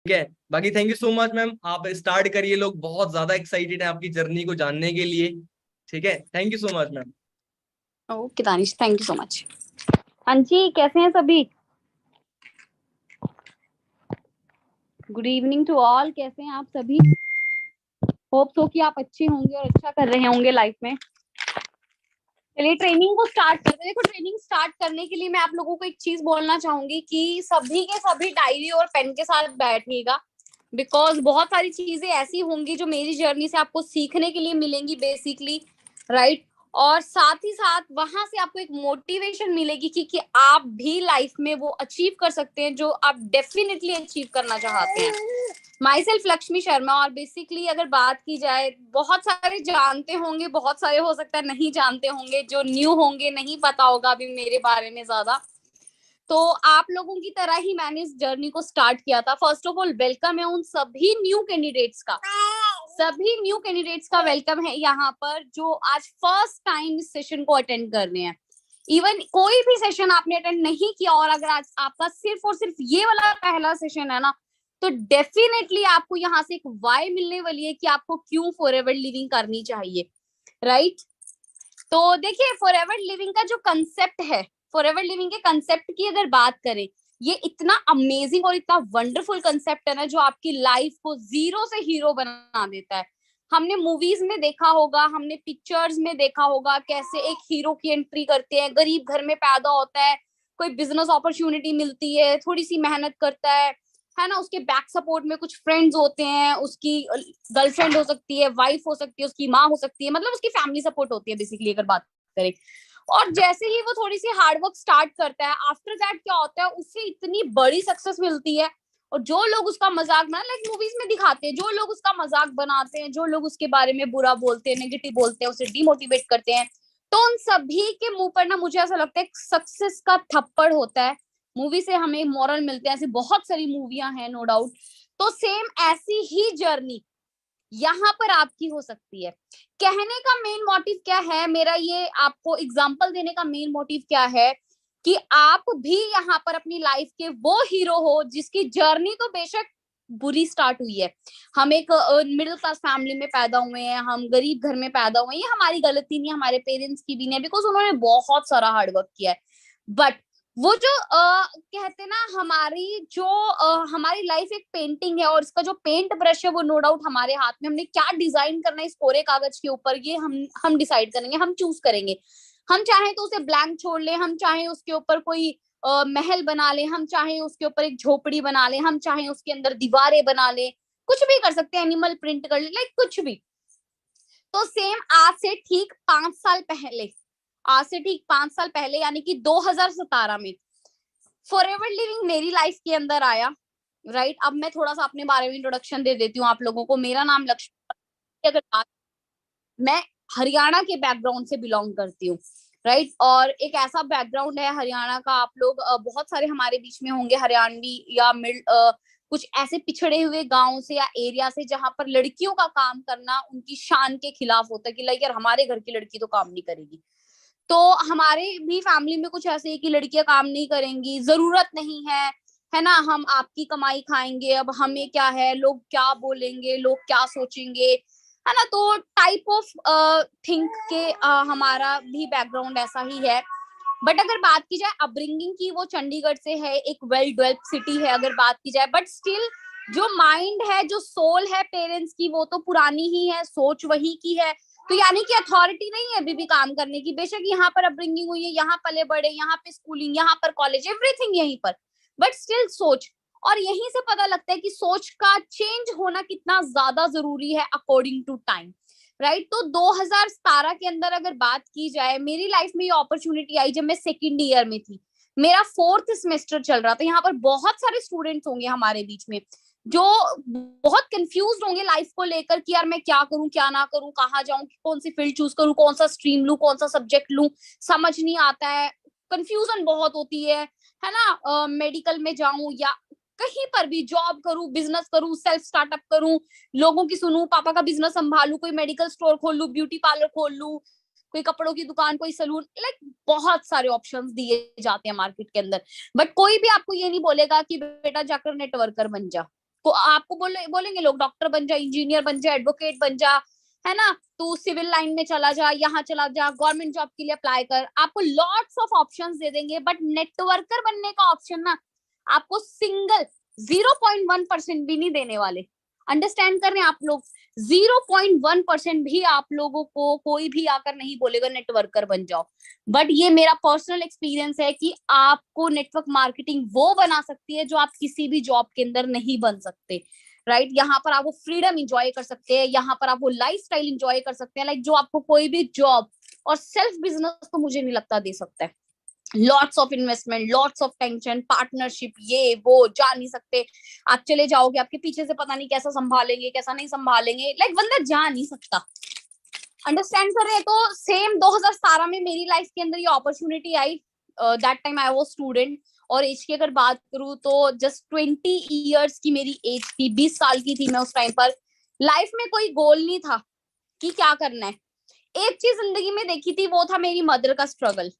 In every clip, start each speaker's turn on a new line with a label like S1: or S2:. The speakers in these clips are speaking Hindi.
S1: ठीक है। बाकी thank you so much ma'am, आप स्टार्ट करिए, लोग बहुत ज्यादा एक्साइटेड है आपकी जर्नी को जानने के लिए। ठीक है, thank you so much ma'am.
S2: Okay Danish, thank you so much. हाँ जी, कैसे हैं सभी? गुड इवनिंग टू ऑल, कैसे हैं आप सभी? होप सो कि आप अच्छे होंगे और अच्छा कर रहे होंगे लाइफ में। चलिए ट्रेनिंग को स्टार्ट करते हैं। देखो, ट्रेनिंग स्टार्ट करने के लिए मैं आप लोगों को एक चीज बोलना चाहूंगी कि सभी के सभी डायरी और पेन के साथ बैठिएगा, बिकॉज बहुत सारी चीजें ऐसी होंगी जो मेरी जर्नी से आपको सीखने के लिए मिलेंगी बेसिकली, राइट। और साथ ही साथ वहां से आपको एक मोटिवेशन मिलेगी कि आप भी लाइफ में वो अचीव कर सकते हैं जो आप डेफिनेटली अचीव करना चाहते हैं। My self Lakshmi Sharma. और बेसिकली अगर बात की जाए, बहुत सारे जानते होंगे, बहुत सारे हो सकता है नहीं जानते होंगे, जो न्यू होंगे नहीं पता होगा अभी मेरे बारे में ज्यादा। तो आप लोगों की तरह ही मैंने इस जर्नी को स्टार्ट किया था। फर्स्ट ऑफ ऑल वेलकम है उन सभी न्यू कैंडिडेट्स का, सभी न्यू कैंडिडेट्स का वेलकम है यहाँ पर जो आज फर्स्ट टाइम इस सेशन को अटेंड कर रहे हैं। इवन कोई भी सेशन आपने अटेंड नहीं किया और अगर आज आपका सिर्फ और सिर्फ ये वाला पहला सेशन है ना, तो डेफिनेटली आपको यहाँ से एक वाई मिलने वाली है कि आपको क्यों फॉरएवर लिविंग करनी चाहिए, राइट। तो देखिए, फॉरएवर लिविंग का जो कंसेप्ट है, फॉरएवर लिविंग के कंसेप्ट की अगर बात करें, ये इतना अमेजिंग और इतना वंडरफुल कंसेप्ट है ना, जो आपकी लाइफ को जीरो से हीरो बना देता है। हमने मूवीज में देखा होगा, हमने पिक्चर्स में देखा होगा कैसे एक हीरो की एंट्री करते हैं, गरीब घर में पैदा होता है, कोई बिजनेस अपॉर्चुनिटी मिलती है, थोड़ी सी मेहनत करता है ना, उसके बैक सपोर्ट में कुछ फ्रेंड्स होते हैं, उसकी गर्लफ्रेंड हो सकती है, वाइफ हो सकती है, उसकी माँ हो सकती है, मतलब उसकी फैमिली सपोर्ट होती है बेसिकली अगर बात करें। और जैसे ही वो थोड़ी सी हार्डवर्क स्टार्ट करता है, आफ्टर दैट क्या होता है, उसे इतनी बड़ी सक्सेस मिलती है। और जो लोग उसका मजाक बना, लाइक मूवीज में दिखाते हैं, जो लोग उसका मजाक बनाते हैं, जो लोग उसके बारे में बुरा बोलते हैं, नेगेटिव बोलते हैं, उसे डिमोटिवेट करते हैं, तो उन सभी के मुंह पर ना मुझे ऐसा लगता है सक्सेस का थप्पड़ होता है। मूवी से हमें मॉरल मिलते हैं, ऐसी बहुत सारी मूवियां हैं नो डाउट। तो सेम ऐसी ही जर्नी यहाँ पर आपकी हो सकती है। कहने का मेन मोटिव क्या है मेरा, ये आपको एग्जांपल देने का मेन मोटिव क्या है कि आप भी यहाँ पर अपनी लाइफ के वो हीरो हो जिसकी जर्नी तो बेशक बुरी स्टार्ट हुई है। हम एक मिडिल क्लास फैमिली में पैदा हुए हैं, हम गरीब घर में पैदा हुए हैं, ये हमारी गलती नहीं, हमारे पेरेंट्स की भी नहीं, बिकॉज उन्होंने बहुत सारा हार्डवर्क किया है। बट वो जो कहते ना, हमारी लाइफ एक पेंटिंग है और इसका जो पेंट ब्रश है वो नो डाउट हमारे हाथ में, हमने क्या डिजाइन करना है इस कोरे कागज के ऊपर ये हम डिसाइड करेंगे, हम चूज करेंगे। हम चाहें तो उसे ब्लैंक छोड़ ले, हम चाहें उसके ऊपर कोई महल बना ले, हम चाहें उसके ऊपर एक झोपड़ी बना ले, हम चाहें उसके अंदर दीवारें बना ले, कुछ भी कर सकते हैं, एनिमल प्रिंट कर ले, लाइक कुछ भी। तो सेम आज से ठीक 5 साल पहले यानी कि 2017 में फॉरएवर लिविंग मेरी लाइफ के अंदर आया, राइट। अब मैं थोड़ा सा अपने बारे में इंट्रोडक्शन दे देती हूँ आप लोगों को। मेरा नाम लक्ष्मी। अगर बात, मैं हरियाणा के बैकग्राउंड से बिलोंग करती हूँ, राइट। और एक ऐसा बैकग्राउंड है हरियाणा का, आप लोग बहुत सारे हमारे बीच में होंगे हरियाणवी या कुछ ऐसे पिछड़े हुए गांव से या एरिया से जहां पर लड़कियों का काम करना उनकी शान के खिलाफ होता है कि लाइक यार हमारे घर की लड़की तो काम नहीं करेगी। तो हमारे भी फैमिली में कुछ ऐसे है कि लड़कियां काम नहीं करेंगी, जरूरत नहीं है ना, हम आपकी कमाई खाएंगे, अब हमें क्या है, लोग क्या बोलेंगे, लोग क्या सोचेंगे, है ना। तो टाइप ऑफ थिंक के हमारा भी बैकग्राउंड ऐसा ही है। बट अगर बात की जाए अपब्रिंगिंग की, वो चंडीगढ़ से है, एक वेल डेवलप्ड सिटी है अगर बात की जाए, बट स्टिल जो माइंड है, जो सोल है पेरेंट्स की, वो तो पुरानी ही है, सोच वही की है। तो यानी कि अथॉरिटी नहीं है अभी भी काम करने की, बेशक यहाँ पर अपब्रिंगिंग हुई है, यहाँ पले बड़े, यहाँ पे स्कूलिंग, यहाँ पर कॉलेज, एवरीथिंग यहीं पर, बट स्टिल सोच। और यहीं से पता लगता है कि सोच का चेंज होना कितना ज्यादा जरूरी है अकॉर्डिंग टू टाइम, राइट। तो 2017 के अंदर अगर बात की जाए, मेरी लाइफ में ये अपॉर्चुनिटी आई जब मैं सेकेंड ईयर में थी, मेरा फोर्थ सेमेस्टर चल रहा था। यहाँ पर बहुत सारे स्टूडेंट्स होंगे हमारे बीच में जो बहुत कंफ्यूज होंगे लाइफ को लेकर कि यार मैं क्या करूं, क्या ना करूं, कहाँ जाऊं, कौन सी फील्ड चूज करूं, कौन सा स्ट्रीम लूं, कौन सा सब्जेक्ट लूं, समझ नहीं आता है, कंफ्यूजन बहुत होती है ना। मेडिकल में जाऊं या कहीं पर भी जॉब करूं, बिजनेस करूं, सेल्फ स्टार्टअप करूं, लोगों की सुनूं, पापा का बिजनेस संभालूं, कोई मेडिकल स्टोर खोल लूं, ब्यूटी पार्लर खोल लूं, कोई कपड़ों की दुकान, कोई सलून, लाइक बहुत सारे ऑप्शंस दिए जाते हैं मार्केट के अंदर। बट कोई भी आपको ये नहीं बोलेगा कि बेटा जाकर नेटवर्कर बन जा, को आपको बोलेंगे लोग डॉक्टर बन जा, इंजीनियर बन जा, एडवोकेट बन जा, है ना, तू सिविल लाइन में चला जा, यहाँ चला जा, गवर्नमेंट जॉब के लिए अप्लाई कर, आपको लॉट्स ऑफ ऑप्शंस दे देंगे, बट नेटवर्कर बनने का ऑप्शन ना आपको सिंगल 0.1% भी नहीं देने वाले। अंडरस्टैंड कर रहे हैं आप लोग? 0.1% भी आप लोगों को कोई भी आकर नहीं बोलेगा नेटवर्कर बन जाओ। बट ये मेरा पर्सनल एक्सपीरियंस है कि आपको नेटवर्क मार्केटिंग वो बना सकती है जो आप किसी भी जॉब के अंदर नहीं बन सकते, राइट? यहाँ पर आप वो फ्रीडम इंजॉय कर सकते हैं, यहाँ पर आप वो लाइफ स्टाइल इंजॉय कर सकते हैं, लाइक जो आपको कोई भी जॉब और सेल्फ बिजनेस तो मुझे नहीं लगता दे सकता है। Lots of investment, lots of tension, partnership, ये वो जा नहीं सकते। आप चले जाओगे, आपके पीछे से पता नहीं कैसा संभालेंगे, कैसा नहीं संभालेंगे, लाइक बंदा जा नहीं सकता। अंडरस्टैंड कर रहे हैं? तो सेम 2017 में मेरी लाइफ के अंदर ये opportunity I. That time I was student, और एज की अगर बात करूं तो जस्ट 20 इयर्स की मेरी एज थी, 20 साल की थी मैं उस टाइम पर। लाइफ में कोई गोल नहीं था कि क्या करना है। एक चीज जिंदगी में देखी थी, वो था मेरी मदर का स्ट्रगल,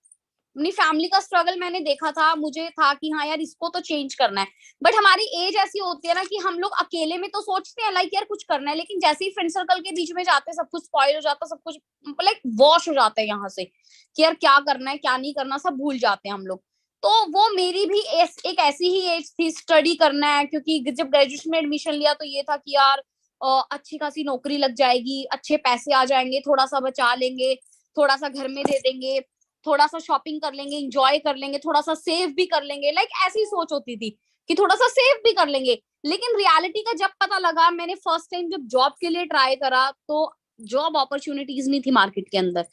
S2: अपनी फैमिली का स्ट्रगल मैंने देखा था। मुझे था कि हाँ यार इसको तो चेंज करना है, बट हमारी एज ऐसी होती है ना कि हम लोग अकेले में तो सोचते हैं लाइक यार कुछ करना है, लेकिन जैसे ही फ्रेंड सर्कल के बीच में जाते हैं सब कुछ स्पॉइल हो जाता है, सब कुछ लाइक वॉश हो जाता है यहाँ से कि यार क्या करना है क्या नहीं करना सब भूल जाते हैं हम लोग। तो वो मेरी भी एक ऐसी ही एज थी, स्टडी करना है, क्योंकि जब ग्रेजुएशन में एडमिशन लिया तो ये था कि यार अच्छी खासी नौकरी लग जाएगी, अच्छे पैसे आ जाएंगे, थोड़ा सा बचा लेंगे, थोड़ा सा घर में दे देंगे, थोड़ा सा शॉपिंग कर लेंगे, एंजॉय कर लेंगे, थोड़ा सा सेव भी कर लेंगे, लाइक ऐसी सोच होती थी कि थोड़ा सा सेव भी कर लेंगे। लेकिन रियलिटी का जब पता लगा, मैंने फर्स्ट टाइम जब जॉब के लिए ट्राई करा तो जॉब अपॉर्चुनिटीज नहीं थी मार्केट के अंदर।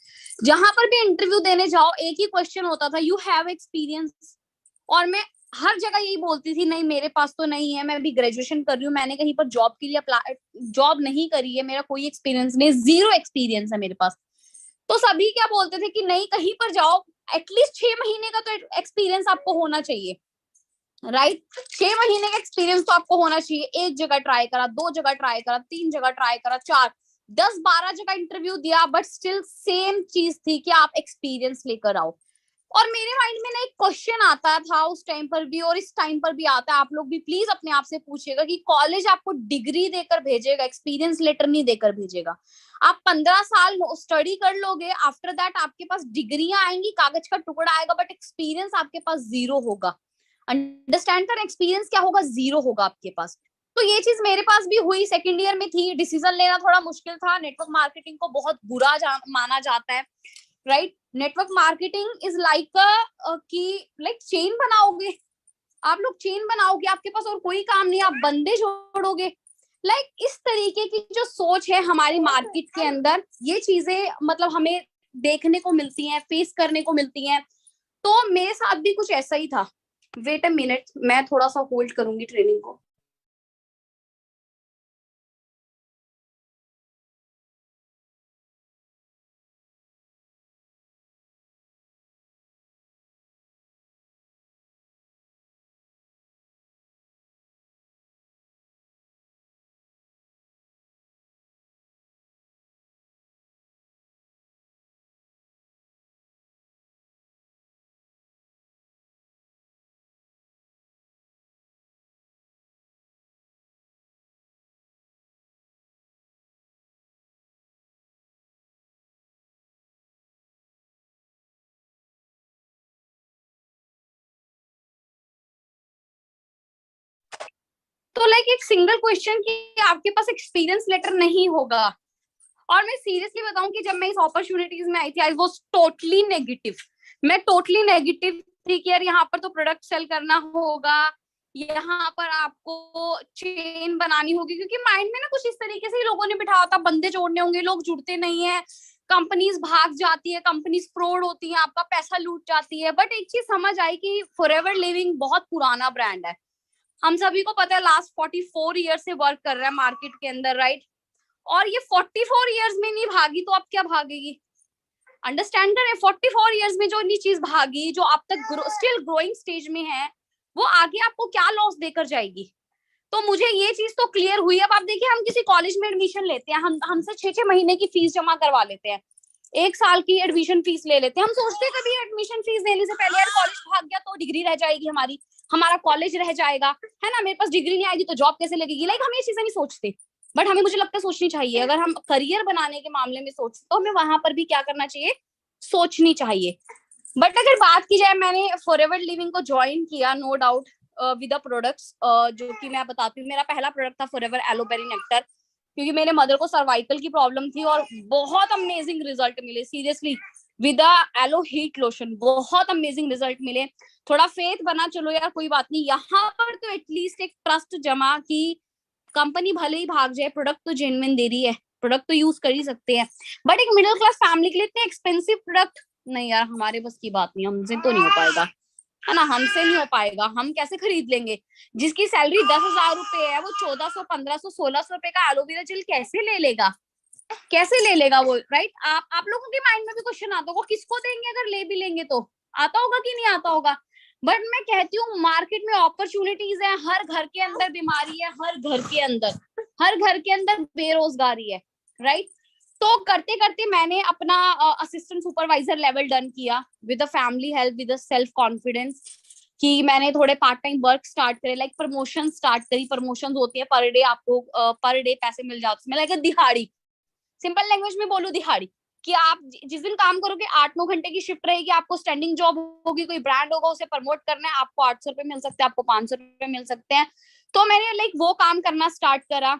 S2: जहां पर भी इंटरव्यू देने जाओ एक ही क्वेश्चन होता था, यू हैव एक्सपीरियंस? और मैं हर जगह यही बोलती थी, नहीं मेरे पास तो नहीं है, मैं अभी ग्रेजुएशन कर रही हूँ, मैंने कहीं पर जॉब के लिए अप्लाई जॉब नहीं करी है, मेरा कोई एक्सपीरियंस नहीं, 0 एक्सपीरियंस है मेरे पास। तो सभी क्या बोलते थे कि नहीं कहीं पर जाओ, एटलीस्ट 6 महीने का तो एक्सपीरियंस आपको होना चाहिए, राइट? 6 महीने का एक्सपीरियंस तो आपको होना चाहिए। एक जगह ट्राई करा, 2 जगह ट्राई करा, 3 जगह ट्राई करा, 4 10 12 जगह इंटरव्यू दिया, बट स्टिल सेम चीज थी कि आप एक्सपीरियंस लेकर आओ। और मेरे माइंड में ना एक क्वेश्चन आता था उस टाइम पर भी और इस टाइम पर भी आता है, आप लोग भी प्लीज अपने आप से पूछिएगा कि कॉलेज आपको डिग्री देकर भेजेगा, एक्सपीरियंस लेटर नहीं देकर भेजेगा। आप 15 साल स्टडी कर लोगे, आफ्टर दैट आपके पास डिग्रियां आएंगी, कागज का टुकड़ा आएगा, बट एक्सपीरियंस आपके पास 0 होगा। अंडरस्टैंड कर, एक्सपीरियंस क्या होगा? 0 होगा आपके पास। तो ये चीज मेरे पास भी हुई, सेकेंड ईयर में थी, डिसीजन लेना थोड़ा मुश्किल था। नेटवर्क मार्केटिंग को बहुत बुरा माना जाता है, right? Network marketing is like कि लाइक चेन बनाओगे आप लोग, चेन बनाओगे, आपके पास और कोई काम नहीं, आप बंदे जोड़ोगे, लाइक इस तरीके की जो सोच है हमारी मार्केट के अंदर, ये चीजें मतलब हमें देखने को मिलती हैं, फेस करने को मिलती हैं। तो मेरे साथ भी कुछ ऐसा ही था। वेट अ मिनट, मैं थोड़ा सा होल्ड करूंगी ट्रेनिंग को। तो लाइक एक सिंगल क्वेश्चन कि आपके पास एक्सपीरियंस लेटर नहीं होगा। और मैं सीरियसली बताऊं कि जब मैं इस अपॉर्चुनिटीज में आई थी, आई वाज टोटली नेगेटिव। मैं टोटली नेगेटिव थी कि यार यहाँ पर तो प्रोडक्ट सेल करना होगा, यहाँ पर आपको चेन बनानी होगी, क्योंकि माइंड में ना कुछ इस तरीके से ही लोगों ने बिठा होता, बंदे जोड़ने होंगे, लोग जुड़ते नहीं है, कंपनीज भाग जाती है, कंपनीज फ्रॉड होती है, आपका पैसा लूट जाती है। बट एक चीज समझ आई कि फॉरएवर लिविंग बहुत पुराना ब्रांड है, हम सभी को पता है, लास्ट 44 ईयर से वर्क कर रहा है मार्केट के अंदर, राइट? और ये 44 इयर्स में नहीं भागी तो अब क्या भागेगी? अंडरस्टैंड करें, 44 इयर्स में जो नहीं चीज भागी, जो अब तक स्टिल ग्रोइंग स्टेज में है, वो आगे आपको क्या लॉस देकर जाएगी? तो मुझे ये चीज तो क्लियर हुई। अब आप देखिए, हम किसी कॉलेज में एडमिशन लेते हैं, हम हमसे 6-6 महीने की फीस जमा करवा लेते हैं, 1 साल की एडमिशन फीस ले लेते हैं। हम सोचते हैं कभी एडमिशन फीस देने से पहले यार कॉलेज भाग गया तो डिग्री रह जाएगी हमारी, हमारा कॉलेज रह जाएगा, है ना, मेरे पास डिग्री नहीं आएगी तो जॉब कैसे लगेगी, लाइक हम ये चीजें नहीं सोचते, बट हमें मुझे लगता है सोचनी चाहिए। अगर हम करियर बनाने के मामले में सोचते तो हमें वहां पर भी क्या करना चाहिए, सोचनी चाहिए। बट अगर बात की जाए, मैंने फॉरएवर लिविंग को ज्वाइन किया no doubt with the products, जो कि मैं बताती हूँ। मेरा पहला प्रोडक्ट था फॉरएवर एलोपेरी नेक्टर, क्योंकि मेरे मदर को सर्वाइकल की प्रॉब्लम थी और बहुत अमेजिंग रिजल्ट मिले seriously with yellow heat lotion, बहुत अमेजिंग रिजल्ट मिले। थोड़ा फेथ बना, चलो यार कोई बात नहीं, यहाँ पर तो एटलीस्ट एक ट्रस्ट जमा की कंपनी भले ही भाग जाए, प्रोडक्ट तो जेन्युइन दे रही है, प्रोडक्ट तो यूज कर ही सकते हैं। बट एक मिडिल क्लास फैमिली के लिए इतने एक्सपेंसिव प्रोडक्ट नहीं यार, हमारे बस की बात नहीं, हमसे तो नहीं हो पाएगा, है ना, हमसे नहीं हो पाएगा। हम कैसे खरीद लेंगे? जिसकी सैलरी 10,000 रुपए है वो 1400, 1500, 1600 रुपए का एलोवेरा जेल कैसे ले लेगा, कैसे ले लेगा वो, राइट? आप लोगों के माइंड में भी क्वेश्चन आता होगा, किसको देंगे अगर ले भी लेंगे तो, आता होगा कि नहीं आता होगा? बट मैं कहती हूँ मार्केट में अपॉर्चुनिटीज है, हर घर के अंदर बीमारी है, हर घर के अंदर बेरोजगारी है, राइट? तो करते करते मैंने अपना असिस्टेंट सुपरवाइजर लेवल डन किया with family help, with self confidence, कि मैंने थोड़े पार्ट टाइम वर्क स्टार्ट करे, लाइक प्रमोशन स्टार्ट करी। प्रमोशन होती है पर डे, आपको पर डे पैसे मिल जाते हैं, लाइक दिहाड़ी, सिंपल लैंग्वेज में बोलू दिहाड़ी, कि आप जिस दिन काम करोगे 8-9 घंटे की शिफ्ट रहेगी, आपको स्टैंडिंग जॉब होगी, कोई ब्रांड होगा उसे प्रमोट करना है, आपको 800 रुपए मिल सकते हैं, आपको 500 रुपए मिल सकते हैं। तो मैंने लाइक वो काम करना स्टार्ट करा।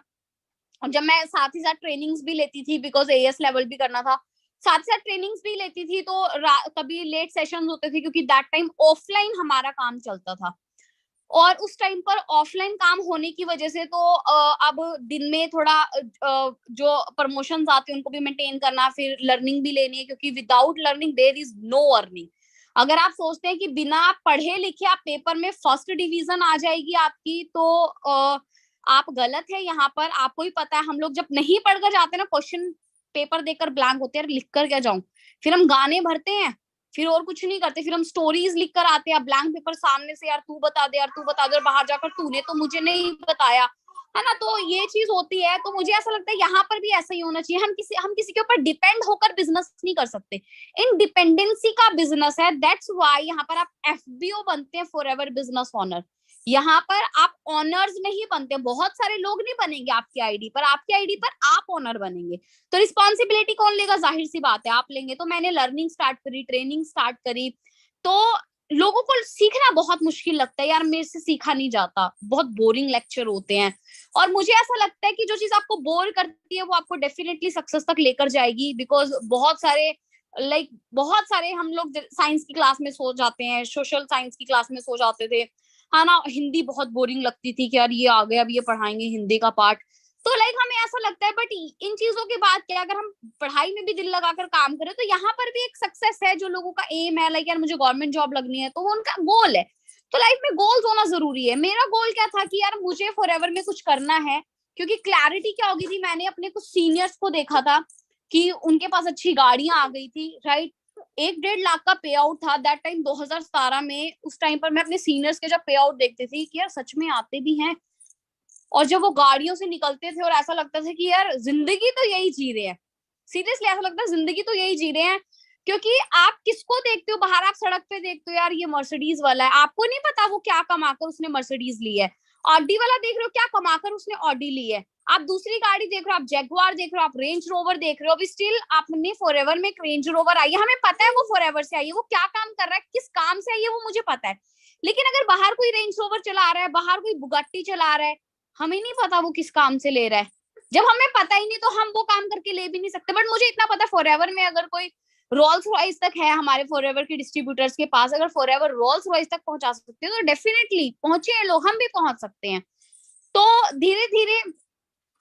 S2: और जब मैं साथ ही साथ ट्रेनिंग्स भी लेती थी, बिकॉज एएस लेवल भी करना था, साथ ही साथ ट्रेनिंग्स भी लेती थी, तो कभी लेट सेशन होते थे, क्योंकि दैट टाइम ऑफलाइन हमारा काम चलता था। और उस टाइम पर ऑफलाइन काम होने की वजह से तो अब दिन में थोड़ा जो प्रमोशंस आते हैं उनको भी मेंटेन करना, फिर लर्निंग भी लेनी है, क्योंकि without learning there is no earning. अगर आप सोचते हैं कि बिना पढ़े लिखे आप पेपर में फर्स्ट डिवीजन आ जाएगी आपकी, तो आप गलत है। यहाँ पर आपको ही पता है, हम लोग जब नहीं पढ़कर जाते ना, क्वेश्चन पेपर देकर ब्लैंक होते हैं, लिख कर क्या जाऊं, फिर हम गाने भरते हैं, फिर और कुछ नहीं करते, फिर हम स्टोरीज लिख कर आते हैं, ब्लैंक पेपर सामने से, यार तू बता दे, यार तू बता दे, और बाहर जाकर तूने तो मुझे नहीं बताया, है ना। तो ये चीज होती है। तो मुझे ऐसा लगता है यहाँ पर भी ऐसा ही होना चाहिए। हम किसी के ऊपर डिपेंड होकर बिजनेस नहीं कर सकते, इंडिपेंडेंसी का बिजनेस है। दैट्स व्हाई यहाँ पर आप एफबीओ बनते हैं, फॉरएवर बिजनेस ओनर। यहाँ पर आप ऑनर्स नहीं बनते, बहुत सारे लोग नहीं बनेंगे आपकी आईडी पर, आपकी आईडी पर आप ऑनर बनेंगे। तो रिस्पॉन्सिबिलिटी कौन लेगा? जाहिर सी बात है आप लेंगे। तो मैंने लर्निंग स्टार्ट करी, ट्रेनिंग स्टार्ट करी। तो लोगों को सीखना बहुत मुश्किल लगता है, यार मेरे से सीखा नहीं जाता, बहुत बोरिंग लेक्चर होते हैं। और मुझे ऐसा लगता है कि जो चीज आपको बोर करती है वो आपको डेफिनेटली सक्सेस तक लेकर जाएगी। बिकॉज बहुत सारे हम लोग साइंस की क्लास में सो जाते हैं, सोशल साइंस की क्लास में सो जाते थे, हाँ ना। हिंदी बहुत बोरिंग लगती थी कि यार ये आ गया, अब ये पढ़ाएंगे हिंदी का पार्ट। तो हमें ऐसा लगता है। बट इन चीजों के बाद क्या, अगर हम पढ़ाई में भी दिल लगाकर काम करें तो यहाँ पर भी एक सक्सेस है। जो लोगों का एम है, लाइक यार मुझे गवर्नमेंट जॉब लगनी है, तो वो उनका गोल है। तो लाइफ में गोल्स होना जरूरी है। मेरा गोल क्या था कि यार मुझे फॉरएवर में कुछ करना है, क्योंकि क्लैरिटी क्या होगी थी, मैंने अपने कुछ सीनियर्स को देखा था कि उनके पास अच्छी गाड़ियां आ गई थी, राइट। 1-1.5 लाख का पे आउट था दैट टाइम 2017 में। उस टाइम पर मैं अपने सीनियर्स के जब पे आउट देखती थी कि यार सच में आते भी हैं, और जब वो गाड़ियों से निकलते थे और ऐसा लगता था कि यार जिंदगी तो यही जी रहे हैं। सीरियसली ऐसा लगता है जिंदगी तो यही जी रहे हैं। क्योंकि आप किसको देखते हो बाहर, आप सड़क पे देखते हो यार ये मर्सिडीज वाला है, आपको नहीं पता वो क्या कमाकर उसने मर्सिडीज ली है। ऑडी वाला देख रहे हो क्या कमाकर उसने ऑडी ली है। आप दूसरी गाड़ी देख रहे हो, आप जैगुआर देख रहे हो, आप रेंज रोवर देख रहे हो। अभी स्टिल आपने फॉरएवर में एक रेंज रोवर आई है, हमें पता है वो फॉरएवर से आई है, वो क्या काम कर रहा है, किस काम से आई है, वो मुझे पता है। लेकिन अगर बाहर कोई रेंज रोवर चला रहा है, बाहर कोई बुगाट्टी चला रहा है, हमें नहीं पता वो किस काम से ले रहा है। जब हमें पता ही नहीं तो हम वो काम करके ले भी नहीं सकते। बट मुझे इतना पता है फॉरएवर में अगर कोई रोल्स रॉयस तक है, हमारे फॉरएवर के डिस्ट्रीब्यूटर्स के पास, अगर फॉरएवर रोल्स रॉयस तक पहुंचा सकते हैं तो डेफिनेटली पहुंचे हैं लोग, हम भी पहुंच सकते हैं। तो धीरे धीरे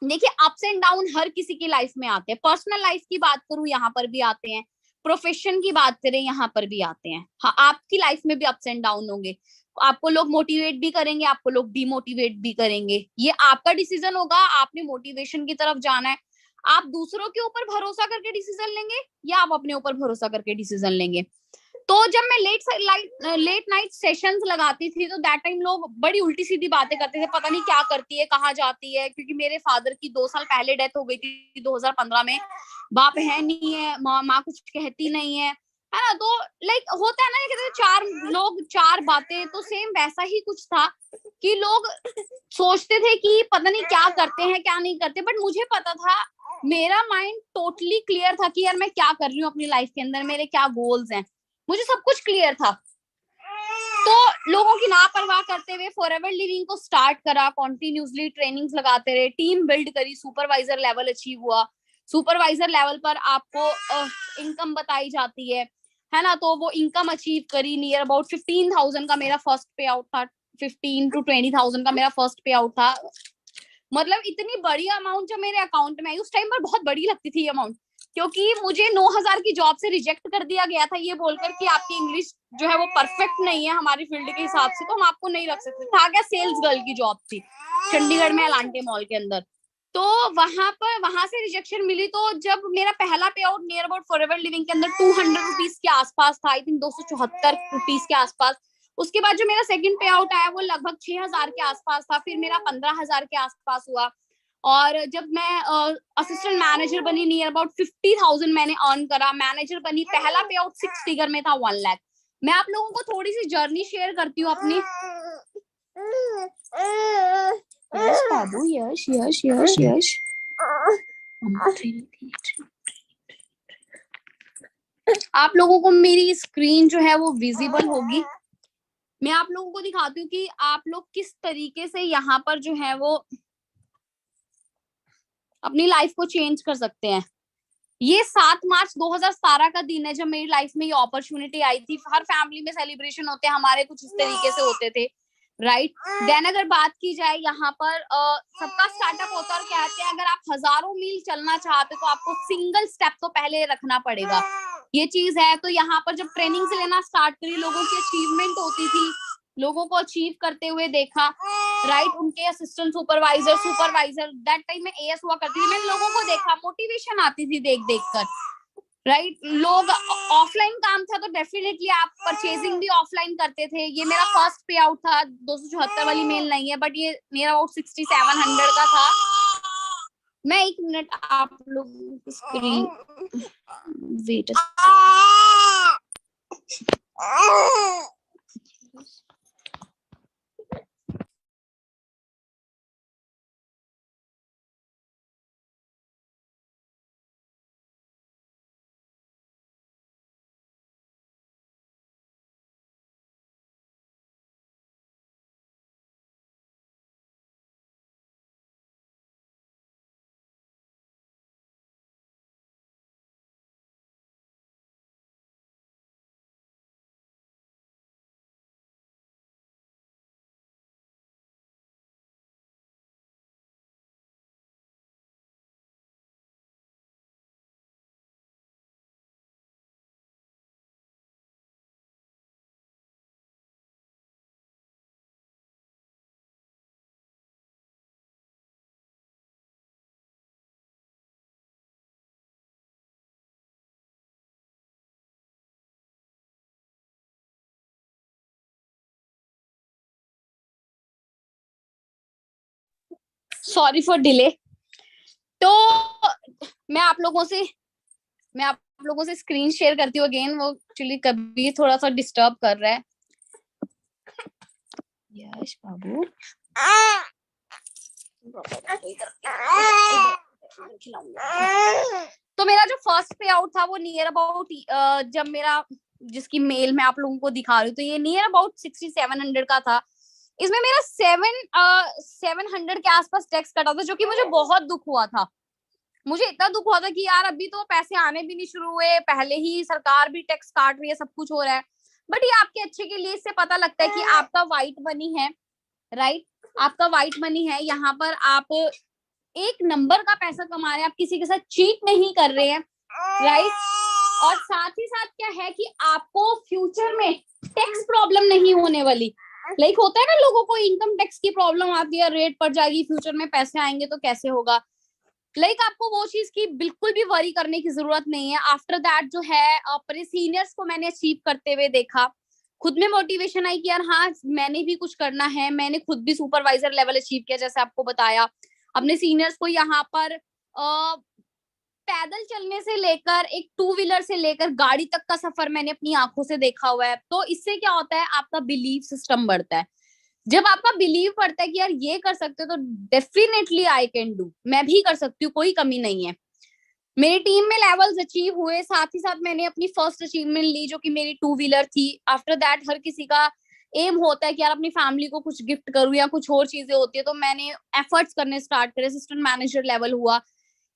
S2: देखिए अप्स एंड डाउन हर किसी की लाइफ में आते हैं। पर्सनल लाइफ की बात करूं यहाँ पर भी आते हैं, प्रोफेशन की बात करें यहाँ पर भी आते हैं। हाँ, आपकी लाइफ में भी अप्स एंड डाउन होंगे। आपको लोग मोटिवेट भी करेंगे, आपको लोग डिमोटिवेट भी करेंगे। ये आपका डिसीजन होगा, आपने मोटिवेशन की तरफ जाना है। आप दूसरों के ऊपर भरोसा करके डिसीजन लेंगे या आप अपने ऊपर भरोसा करके डिसीजन लेंगे। तो जब मैं लेट नाइट सेशंस लगाती थी तो दैट टाइम लोग बड़ी उल्टी सीधी बातें करते थे, पता नहीं क्या करती है, कहाँ जाती है। क्योंकि मेरे फादर की 2 साल पहले डेथ हो गई थी 2015 में। बाप है नहीं है, माँ कुछ कहती नहीं है। है ना। तो लाइक होता है ना, कहते हैं चार लोग चार बातें, तो सेम वैसा ही कुछ था कि लोग सोचते थे कि पता नहीं क्या करते हैं क्या नहीं करते, बट मुझे पता था, मेरा माइंड टोटली क्लियर था कि यार मैं क्या कर रही हूँ अपनी लाइफ के अंदर, मेरे क्या गोल्स हैं, मुझे सब कुछ क्लियर था। तो लोगों की लापरवाह करते हुए फॉरएवर लिविंग को स्टार्ट करा, कॉन्टिन्यूसली ट्रेनिंग्स लगाते रहे, टीम बिल्ड करी, सुपरवाइजर लेवल अचीव हुआ। सुपरवाइजर लेवल पर आपको इनकम बताई जाती है ना। तो वो इनकम अचीव करी, नियर अबाउट 15,000 का मेरा फर्स्ट पे आउट था, 15 to 20,000 का मेरा फर्स्ट पे आउट था। मतलब इतनी बड़ी अमाउंट जब मेरे अकाउंट में आई, उस टाइम पर बहुत बड़ी लगती थी अमाउंट, क्योंकि मुझे 9,000 की जॉब से रिजेक्ट कर दिया गया था, ये बोलकर कि आपकी इंग्लिश जो है वो परफेक्ट नहीं है हमारी फील्ड के हिसाब से, तो हम आपको नहीं रख सकते। था क्या, सेल्स गर्ल की जॉब थी चंडीगढ़ में एलांटे मॉल के अंदर। तो वहां से रिजेक्शन मिली। तो जब मेरा पहला पे out near about forever living के अंदर 200 रुपीज के आसपास था, आई थिंक 274 रुपीज के आसपास। उसके बाद जो मेरा सेकंड पे आउट आया वो लगभग 6,000 के आसपास था, फिर मेरा 15,000 के आसपास हुआ। और जब मैं असिस्टेंट मैनेजर बनी, नियर अबाउट 50,000 मैंने अर्न करा। मैनेजर बनी, पहला पे आउट 6 फिगर में था, 1 लाख। मैं आप लोगों को थोड़ी सी जर्नी शेयर करती हूँ अपनी। यश बाबू, यश यश यश यश। आप लोगों को मेरी स्क्रीन जो है वो विजिबल होगी। मैं आप लोगों को दिखाती हूँ कि आप लोग किस तरीके से यहाँ पर जो है वो अपनी लाइफ को चेंज कर सकते हैं। ये 7 मार्च 2017 का दिन है जब मेरी लाइफ में ये अपॉर्चुनिटी आई थी। हर फैमिली में सेलिब्रेशन होते हैं, हमारे कुछ इस तरीके से होते थे, राइट। देन अगर बात की जाए यहाँ पर सबका स्टार्टअप होता है और कहते हैं अगर आप हजारों मील चलना चाहते तो आपको सिंगल स्टेप तो पहले रखना पड़ेगा, ये चीज है। तो यहाँ पर जब ट्रेनिंग से लेना स्टार्ट करी, लोगों की अचीवमेंट होती थी, लोगों को अचीव करते हुए देखा, राइट। उनके असिस्टेंट सुपरवाइजर दैट टाइम में एएस हुआ करती थी, मैंने लोगों को देखा, मोटिवेशन आती थी देख देख कर, राइट। लोग ऑफलाइन काम था तो डेफिनेटली आप परचेजिंग भी ऑफलाइन करते थे। ये मेरा फर्स्ट पे आउट था, 274 वाली मेल नहीं है, बट ये मेरा अबाउट 6700 का था। मैं 1 मिनट आप लोग screen wait. Sorry for delay. तो मैं आप लोगों से स्क्रीन शेयर करती हूँ अगेन, वो एक्चुअली कभी थोड़ा सा डिस्टर्ब कर रहा है। यश बाबू, तो मेरा जो फर्स्ट पे आउट था वो नियर अबाउट जब मेरा जिसकी मेल मैं आप लोगों को दिखा रही हूँ, तो ये नियर अबाउट 6700 का था। इसमें मेरा 700 के आसपास टैक्स कटा था, जो कि मुझे बहुत दुख हुआ था। मुझे इतना दुख हुआ था कि यार अभी तो पैसे आने भी नहीं शुरू हुए, पहले ही सरकार भी टैक्स काट रही है, सब कुछ हो रहा है। बट ये आपके अच्छे के लिए, इससे पता लगता है कि आपका व्हाइट मनी है, राइट। आपका व्हाइट मनी है, यहाँ पर आप एक नंबर का पैसा कमा रहे हैं, आप किसी के साथ चीट नहीं कर रहे हैं, राइट। और साथ ही साथ क्या है कि आपको फ्यूचर में टैक्स प्रॉब्लम नहीं होने वाली। लाइक होता है ना, लोगों को इनकम टैक्स की प्रॉब्लम आती है, रेट पड़ जाएगी, फ्यूचर में पैसे आएंगे तो कैसे होगा। आपको वो चीज की बिल्कुल भी वरी करने की जरूरत नहीं है। आफ्टर दैट जो है अपने सीनियर्स को मैंने अचीव करते हुए देखा, खुद में मोटिवेशन आई कि यार हाँ मैंने भी कुछ करना है। मैंने खुद भी सुपरवाइजर लेवल अचीव किया, जैसे आपको बताया। अपने सीनियर्स को यहाँ पर पैदल चलने से लेकर एक टू व्हीलर से लेकर गाड़ी तक का सफर मैंने अपनी आंखों से देखा हुआ है। तो इससे क्या होता है, आपका बिलीव सिस्टम बढ़ता है। जब आपका बिलीव बढ़ता है कि यार ये कर सकते हो, तो डेफिनेटली आई कैन डू, मैं भी कर सकती हूँ, कोई कमी नहीं है। मेरी टीम में लेवल्स अचीव हुए, साथ ही साथ मैंने अपनी फर्स्ट अचीवमेंट ली जो कि मेरी टू व्हीलर थी। आफ्टर दैट हर किसी का एम होता है कि यार अपनी फैमिली को कुछ गिफ्ट करूँ या कुछ और चीजें होती है, तो मैंने एफर्ट्स करने स्टार्ट करे, असिस्टेंट मैनेजर लेवल हुआ।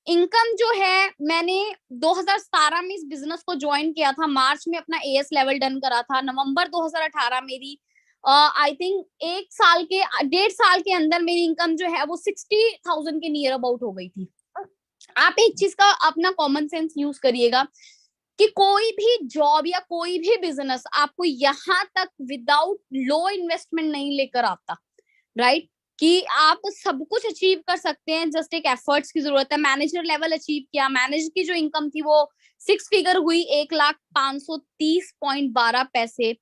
S2: इनकम जो है, मैंने 2017 में इस बिजनेस को ज्वाइन किया था, मार्च में अपना एएस लेवल डन करा था, नवंबर 2018 मेरी आई थिंक 1.5 साल के अंदर मेरी इनकम जो है वो 60,000 के नियर अबाउट हो गई थी। आप एक चीज का अपना कॉमन सेंस यूज करिएगा कि कोई भी जॉब या कोई भी बिजनेस आपको यहाँ तक विदाउट लो इन्वेस्टमेंट नहीं लेकर आता, राइट? कि आप सब कुछ अचीव कर सकते हैं, जस्ट एक एफर्ट्स की जरूरत है। मैनेजर लेवल अचीव किया, मैनेजर की जो इनकम थी वो 6 फिगर हुई, 1,530.12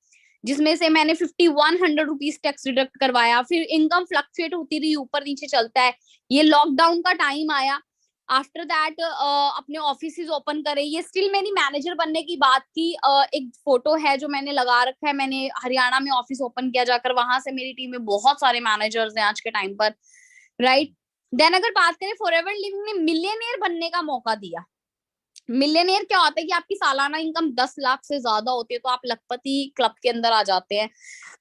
S2: जिसमें से मैंने 5100 रुपीज टैक्स डिडक्ट करवाया। फिर इनकम फ्लक्चुएट होती रही, ऊपर नीचे चलता है। ये लॉकडाउन का टाइम आया, आफ्टर दैट अपने ऑफिस ओपन करे। ये स्टिल मेरी मैनेजर बनने की बात की एक फोटो है जो मैंने लगा रखा है। मैंने हरियाणा में ऑफिस ओपन किया जाकर, वहां से मेरी टीम में बहुत सारे मैनेजर्स हैं आज के टाइम पर, राइट? देन अगर बात करें, फॉरएवर लिविंग ने मिलियनेयर बनने का मौका दिया। मिलियनेयर क्या होता है कि आपकी सालाना इनकम 10 लाख से ज्यादा होती है तो आप लखपति क्लब के अंदर आ जाते हैं।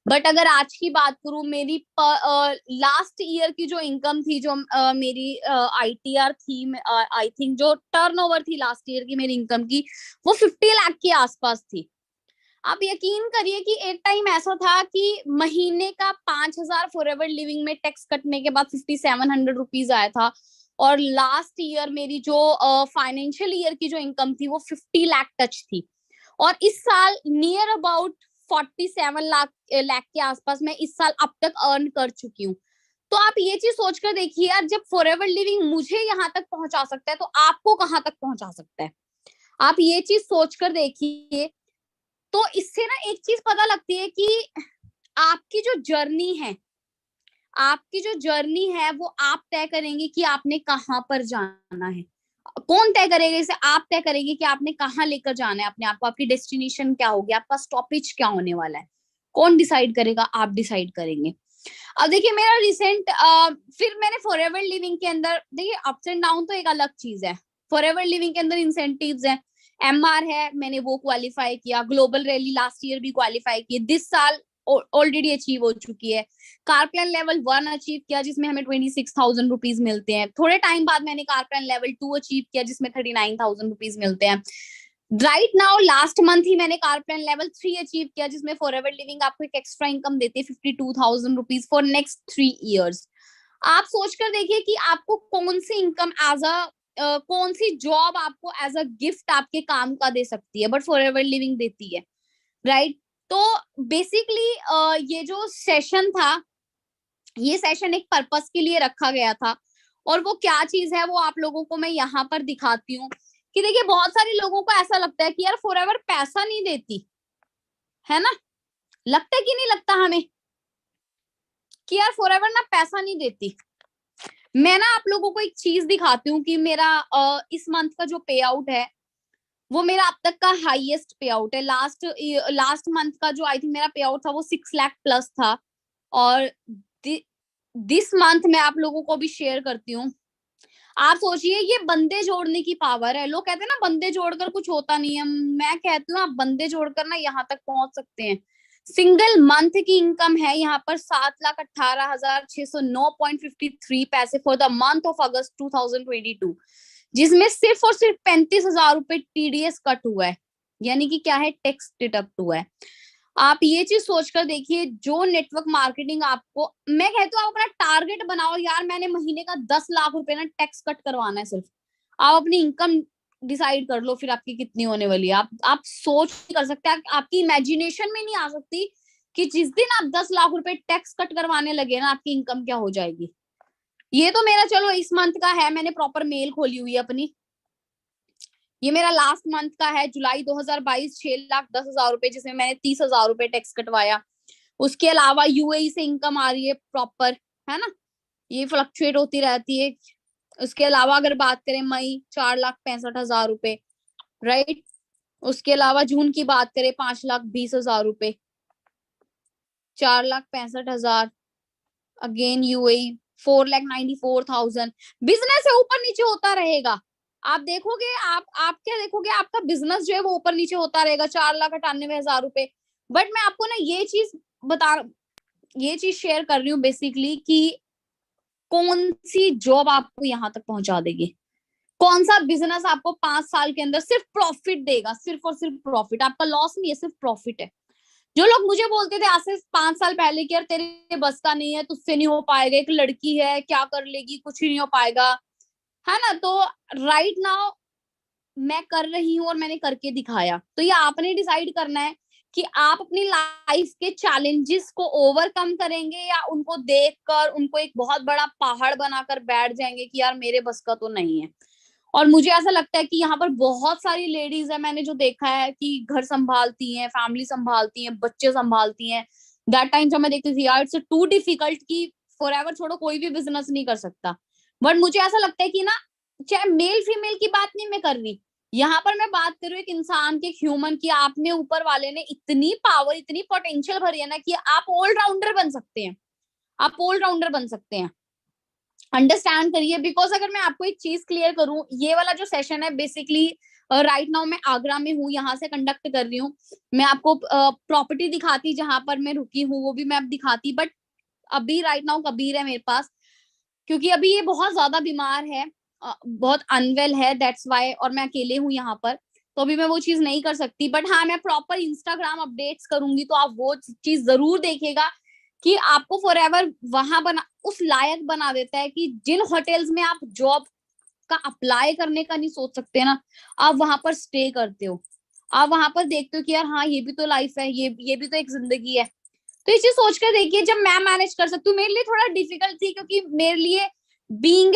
S2: बट अगर आज की बात करूं, मेरी लास्ट ईयर की जो इनकम थी, जो मेरी आईटीआर थी, आई थिंक जो टर्नओवर थी लास्ट ईयर की मेरी इनकम की, वो 50 लाख के आसपास थी। आप यकीन करिए कि एक टाइम ऐसा था कि महीने का 5,000 फॉरएवर लिविंग में टैक्स कटने के बाद 5,700 रुपीज आया था। और लास्ट ईयर मेरी जो फाइनेंशियल ईयर की जो इनकम थी वो 50 लाख टच थी। और इस साल नियर अबाउट 47 लाख के आसपास मैं इस साल अब तक अर्न कर चुकी हूँ। तो आप ये चीज सोचकर देखिए यार, जब फॉरएवर लिविंग मुझे यहाँ तक पहुंचा सकता है तो आपको कहाँ तक पहुंचा सकता है। आप ये चीज सोचकर देखिए। तो इससे ना एक चीज पता लगती है कि आपकी जो जर्नी है, आपकी जो जर्नी है वो आप तय करेंगे कि आपने कहाँ पर जाना है। कौन तय करेगा इसे? आप तय करेंगे कि आपने कहाँ लेकर जाना है अपने आप को, आपकी डेस्टिनेशन क्या होगी, आपका स्टॉपेज क्या होने वाला है। कौन डिसाइड करेगा? आप डिसाइड करेंगे। अब देखिए मेरा रिसेंट फिर मैंने फॉरएवर लिविंग के अंदर, देखिए अप्स एंड डाउन तो एक अलग चीज है। फॉरएवर लिविंग के अंदर इंसेंटिव्स है, एमआर है, मैंने वो क्वालिफाई किया। ग्लोबल रैली लास्ट ईयर भी क्वालिफाई की, दिस साल ऑलरेडी अचीव हो चुकी है। कार प्लान लेवल 1 अचीव किया जिसमें हमें 26,000 रुपीज मिलते हैं। थोड़े टाइम बाद मैंने कार प्लान लेवल 2 अचीव किया जिसमें 39,000 रुपीज मिलते हैं। राइट नाउ लास्ट मंथ ही मैंने कार प्लान लेवल 3 अचीव किया जिसमें फॉरएवर लिविंग आपको एक एक्स्ट्रा इनकम देती है 52,000 रुपीज फॉर नेक्स्ट 3 इयर्स। आप सोचकर देखिए कि आपको कौन सी इनकम एज अ कौन सी जॉब आपको एज अ गिफ्ट आपके काम का दे सकती है, बट फॉरएवर लिविंग देती है, राइट? तो बेसिकली ये जो सेशन था, ये सेशन एक पर्पस के लिए रखा गया था। और वो क्या चीज है वो आप लोगों को मैं यहाँ पर दिखाती हूँ कि देखिए बहुत सारे लोगों को ऐसा लगता है कि यार फॉरएवर पैसा नहीं देती है ना। लगता है कि नहीं लगता हमें कि यार फॉरएवर ना पैसा नहीं देती। मैं ना आप लोगों को एक चीज दिखाती हूँ कि मेरा इस मंथ का जो पे आउट है वो मेरा अब तक का हाईएस्ट पे आउट है। लास्ट मंथ का जो आई थिंक मेरा पे आउट था वो 6 लाख प्लस था। और दिस मंथ मैं आप लोगों को भी शेयर करती हूँ। आप सोचिए ये बंदे जोड़ने की पावर है। लोग कहते हैं ना बंदे जोड़कर कुछ होता नहीं है, मैं कहती हूँ आप बंदे जोड़कर ना यहाँ तक पहुंच सकते हैं। सिंगल मंथ की इनकम है यहाँ पर 7,18,609.53 फॉर द मंथ ऑफ अगस्त 2022, जिसमें सिर्फ और सिर्फ 35,000 रुपए टीडीएस कट हुआ है, यानी कि क्या है, टैक्स डिडक्ट हुआ है। आप ये चीज सोचकर देखिए, जो नेटवर्क मार्केटिंग आपको, मैं कहती हूँ आप अपना टारगेट बनाओ यार, मैंने महीने का 10 लाख रुपए ना टैक्स कट करवाना है सिर्फ। आप अपनी इनकम डिसाइड कर लो फिर आपकी कितनी होने वाली है। आप सोच नहीं कर सकते, आपकी इमेजिनेशन में नहीं आ सकती कि जिस दिन आप 10 लाख रुपए टैक्स कट करवाने लगे ना आपकी इनकम क्या हो जाएगी। ये तो मेरा चलो इस मंथ का है, मैंने प्रॉपर मेल खोली हुई है अपनी। ये मेरा लास्ट मंथ का है, जुलाई 2022, 6,10,000 रुपए, जिसमें मैंने 30,000 रुपए टैक्स कटवाया। उसके अलावा यूएई से इनकम आ रही है प्रॉपर, है ना, ये फ्लक्चुएट होती रहती है। उसके अलावा अगर बात करें मई 4,65,000 रुपए, राइट। उसके अलावा जून की बात करें 5,20,000 रुपए, 4,65,000। Again UAE 4,94,000। बिजनेस है, ऊपर नीचे होता रहेगा। आप देखोगे, आप क्या देखोगे, आपका बिजनेस जो है वो ऊपर नीचे होता रहेगा, 4,98,000 रुपए। बट मैं आपको ना ये चीज शेयर कर रही हूँ बेसिकली कि कौन सी जॉब आपको यहाँ तक पहुंचा देगी, कौन सा बिजनेस आपको 5 साल के अंदर सिर्फ प्रॉफिट देगा, सिर्फ और सिर्फ प्रॉफिट, आपका लॉस नहीं है, सिर्फ प्रॉफिट है। जो लोग मुझे बोलते थे आज से 5 साल पहले कि यार तेरे बस का नहीं है, तुझसे नहीं हो पाएगा, एक लड़की है क्या कर लेगी, कुछ ही नहीं हो पाएगा, है ना। तो राइट नाउ मैं कर रही हूँ और मैंने करके दिखाया। तो ये आपने डिसाइड करना है कि आप अपनी लाइफ के चैलेंजेस को ओवरकम करेंगे या उनको देखकर उनको एक बहुत बड़ा पहाड़ बनाकर बैठ जाएंगे कि यार मेरे बस का तो नहीं है। और मुझे ऐसा लगता है कि यहाँ पर बहुत सारी लेडीज है, मैंने जो देखा है कि घर संभालती हैं, फैमिली संभालती हैं, बच्चे संभालती हैं। दैट टाइम जब मैं देखती थी यार इट्स टू डिफिकल्ट कि फॉर एवर छोड़ो कोई भी बिजनेस नहीं कर सकता। बट मुझे ऐसा लगता है कि ना, चाहे मेल फीमेल की बात नहीं मैं कर रही, यहाँ पर मैं बात कर रही हूँ एक इंसान के, ह्यूमन की। आप में ऊपर वाले ने इतनी पावर, इतनी पोटेंशियल भरी है ना कि आप ऑलराउंडर बन सकते हैं, आप ऑलराउंडर बन सकते हैं। अंडरस्टैंड करिए, बिकॉज अगर मैं आपको एक चीज क्लियर करूं, ये वाला जो सेशन है बेसिकली राइट नाउ मैं आगरा में हूँ, यहाँ से कंडक्ट कर रही हूँ। मैं आपको प्रॉपर्टी दिखाती जहां पर मैं रुकी हूँ, वो भी मैं अब दिखाती। बट अभी राइट नाउ कबीर है मेरे पास, क्योंकि अभी ये बहुत ज्यादा बीमार है, बहुत अनवेल है, दैट्स वाई। और मैं अकेले हूँ यहाँ पर, तो अभी मैं वो चीज नहीं कर सकती। बट हाँ, मैं प्रॉपर इंस्टाग्राम अपडेट्स करूंगी, तो आप वो चीज जरूर देखिएगा कि आपको फॉर एवर वहां बना, उस लायक बना देता है कि जिन होटल्स में आप जॉब का अप्लाई करने का नहीं सोच सकते ना, आप वहां पर स्टे करते हो, आप वहां पर देखते हो कि यार हाँ ये भी तो लाइफ है, ये भी तो एक जिंदगी है। तो ये चीज सोच कर देखिए, जब मैं मैनेज कर सकती हूँ, मेरे लिए थोड़ा डिफिकल्ट थी, क्योंकि मेरे लिए बीइंग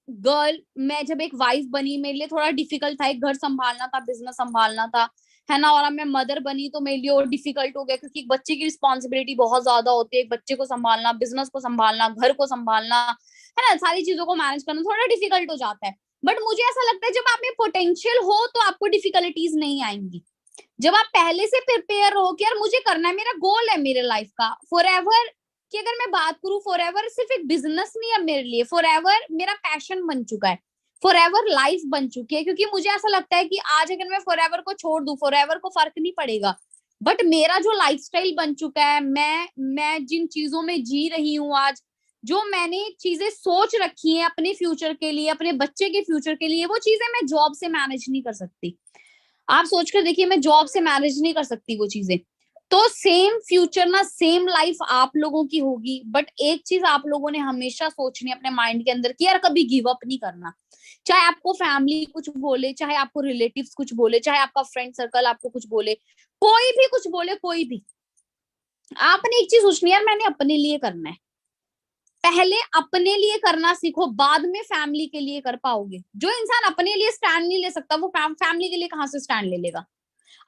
S2: गर्ल, मैं जब एक वाइफ बनी मेरे लिए थोड़ा डिफिकल्ट था, एक घर संभालना था, बिजनेस संभालना था, है ना। और अब मैं मदर बनी तो मेरे लिए और डिफिकल्ट हो गया, क्योंकि एक बच्चे की रिस्पॉन्सिबिलिटी बहुत ज्यादा होती है, एक बच्चे को संभालना, बिजनेस को संभालना, घर को संभालना, है ना, सारी चीजों को मैनेज करना थोड़ा डिफिकल्ट हो जाता है। बट मुझे ऐसा लगता है जब आप में पोटेंशियल हो तो आपको डिफिकल्टीज नहीं आएंगी। जब आप पहले से प्रिपेयर हो कि यार मुझे करना है, मेरा गोल है मेरे लाइफ का फॉर एवर, कि अगर मैं बात करूं फॉर एवर सिर्फ एक बिजनेस नहीं है मेरे लिए, फॉर एवर मेरा पैशन बन चुका है, फॉर एवर लाइफ बन चुकी है। क्योंकि मुझे ऐसा लगता है कि आज अगर मैं फॉर एवर को छोड़ दूं, फॉर एवर को फर्क नहीं पड़ेगा, बट मेरा जो लाइफस्टाइल बन चुका है, मैं जिन चीजों में जी रही हूँ आज, जो मैंने चीजें सोच रखी हैं अपने फ्यूचर के लिए, अपने बच्चे के फ्यूचर के लिए, वो चीजें मैं जॉब से मैनेज नहीं कर सकती। आप सोचकर देखिए, मैं जॉब से मैनेज नहीं कर सकती वो चीजें। तो सेम फ्यूचर ना, सेम लाइफ आप लोगों की होगी, बट एक चीज आप लोगों ने हमेशा सोचनी है अपने माइंड के अंदर कि यार कभी गिव अप नहीं करना। चाहे आपको फैमिली कुछ बोले, चाहे आपको रिलेटिव्स कुछ बोले, चाहे आपका फ्रेंड सर्कल आपको कुछ बोले, कोई भी कुछ बोले, कोई भी, आपने एक चीज सोचनी है, यार मैंने अपने लिए करना है। पहले अपने लिए करना सीखो, बाद में फैमिली के लिए कर पाओगे। जो इंसान अपने लिए स्टैंड नहीं ले सकता, वो फैमिली के लिए कहां से स्टैंड ले लेगा।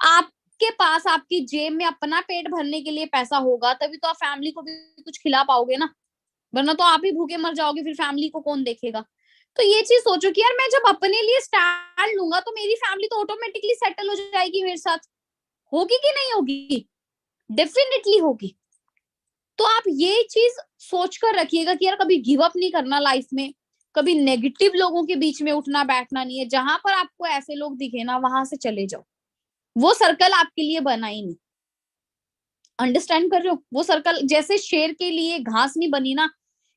S2: आपके पास आपकी जेब में अपना पेट भरने के लिए पैसा होगा, तभी तो आप फैमिली को भी कुछ खिला पाओगे ना, वरना तो आप ही भूखे मर जाओगे, फिर फैमिली को कौन देखेगा। तो ये चीज सोचो कि यार मैं जब अपने लिए स्टैंड लूंगा तो मेरी फैमिली तो ऑटोमेटिकली सेटल हो जाएगी मेरे साथ। होगी कि नहीं होगी? डेफिनेटली होगी। तो आप ये चीज सोचकर रखिएगा कि यार कभी गिव अप नहीं करना लाइफ में, कभी नेगेटिव लोगों के बीच में उठना बैठना नहीं है। जहां पर आपको ऐसे लोग दिखे ना, वहां से चले जाओ, वो सर्कल आपके लिए बना ही नहीं। अंडरस्टैंड कर रहे हो? वो सर्कल जैसे शेर के लिए घास नहीं बनी ना,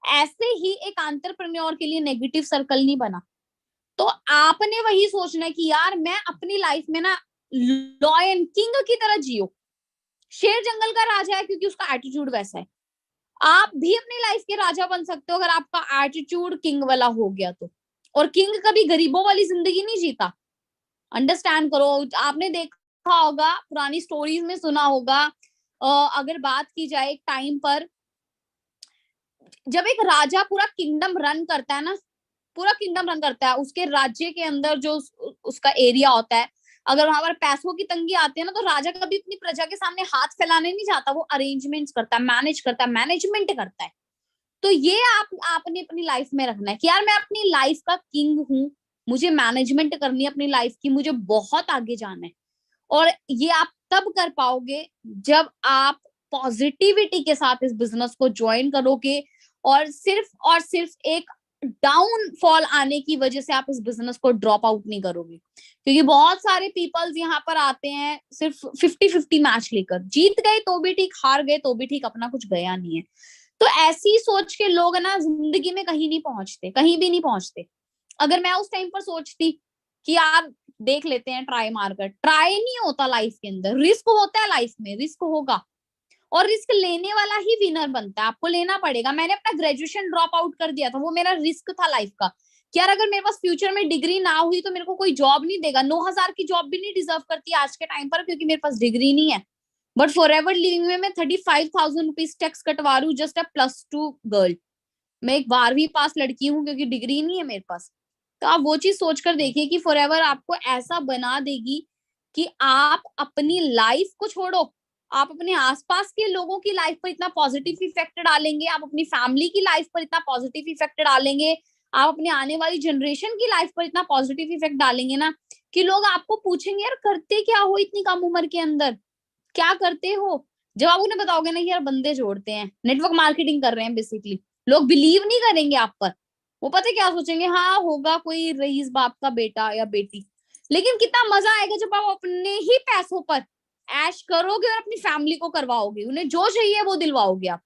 S2: ऐसे ही एक एंटरप्रेन्योर के लिए नेगेटिव सर्कल नहीं बना। तो आपने वही सोचना है कि यार मैं अपनी लाइफ में ना लॉयन किंग की तरह जियो। शेर जंगल का राजा है क्योंकि उसका एटीट्यूड वैसा है। आप भी अपनी लाइफ के राजा बन सकते हो अगर आपका एटीट्यूड किंग वाला हो गया तो। और किंग कभी गरीबों वाली जिंदगी नहीं जीता। अंडरस्टैंड करो। आपने देखा होगा, पुरानी स्टोरीज में सुना होगा, अगर बात की जाए एक टाइम पर, जब एक राजा पूरा किंगडम रन करता है ना, पूरा किंगडम रन करता है, उसके राज्य के अंदर जो उसका एरिया होता है, अगर वहां पर पैसों की तंगी आती है ना, तो राजा कभी अपनी प्रजा के सामने हाथ फैलाने नहीं जाता, वो अरेंजमेंट्स करता है, मैनेज करता है, मैनेजमेंट करता है। तो ये आपने अपनी लाइफ में रखना है कि यार मैं अपनी लाइफ का किंग हूँ, मुझे मैनेजमेंट करनी है अपनी लाइफ की, मुझे बहुत आगे जाना है। और ये आप तब कर पाओगे जब आप पॉजिटिविटी के साथ इस बिजनेस को ज्वाइन करोगे, और सिर्फ एक डाउनफॉल आने की वजह से आप इस बिजनेस को ड्रॉप आउट नहीं करोगे। क्योंकि बहुत सारे पीपल्स यहाँ पर आते हैं सिर्फ 50-50 मैच लेकर, जीत गए तो भी ठीक, हार गए तो भी ठीक, अपना कुछ गया नहीं है। तो ऐसी सोच के लोग ना जिंदगी में कहीं नहीं पहुंचते, कहीं भी नहीं पहुंचते। अगर मैं उस टाइम पर सोचती कि यार देख लेते हैं ट्राई मारकर, ट्राई नहीं होता लाइफ के अंदर, रिस्क होता है लाइफ में, रिस्क होगा और रिस्क लेने वाला ही विनर बनता है, आपको लेना पड़ेगा। मैंने अपना ग्रेजुएशन ड्रॉप आउट कर दिया था, वो मेरा रिस्क था लाइफ का कि यार अगर मेरे पास फ्यूचर में डिग्री ना हुई तो मेरे को कोई जॉब नहीं देगा। 9,000 की जॉब भी नहीं डिजर्व करती आज के टाइम पर क्योंकि मेरे पास डिग्री नहीं है। बट फॉर एवर लिविंग में मैं 35,000 रुपीज टैक्स कटवा रही हूँ, जस्ट अ +2 गर्ल। मैं एक 12वीं पास लड़की हूँ क्योंकि डिग्री नहीं है मेरे पास। तो आप वो चीज सोचकर देखिए कि फॉर एवर आपको ऐसा बना देगी कि आप अपनी लाइफ को छोड़ो, आप अपने आसपास के लोगों की लाइफ पर इतना पॉजिटिव इफेक्ट डालेंगे, आप अपनी फैमिली की लाइफ पर इतना पॉजिटिव इफेक्ट डालेंगे, आप अपने आने वाली जनरेशन की लाइफ पर इतना पॉजिटिव इफेक्ट डालेंगे ना कि लोग आपको पूछेंगे यार करते क्या हो इतनी कम उम्र के अंदर, क्या करते हो। जब आप उन्हें बताओगे ना कि यार बंदे जोड़ते हैं, नेटवर्क मार्केटिंग कर रहे हैं बेसिकली, लोग बिलीव नहीं करेंगे आप पर। वो पता है क्या सोचेंगे, हाँ होगा कोई रईस बाप का बेटा या बेटी। लेकिन कितना मजा आएगा जब आप अपने ही पैसों पर ऐश करोगे और अपनी फैमिली को करवाओगे, उन्हें जो चाहिए वो दिलवाओगे आप।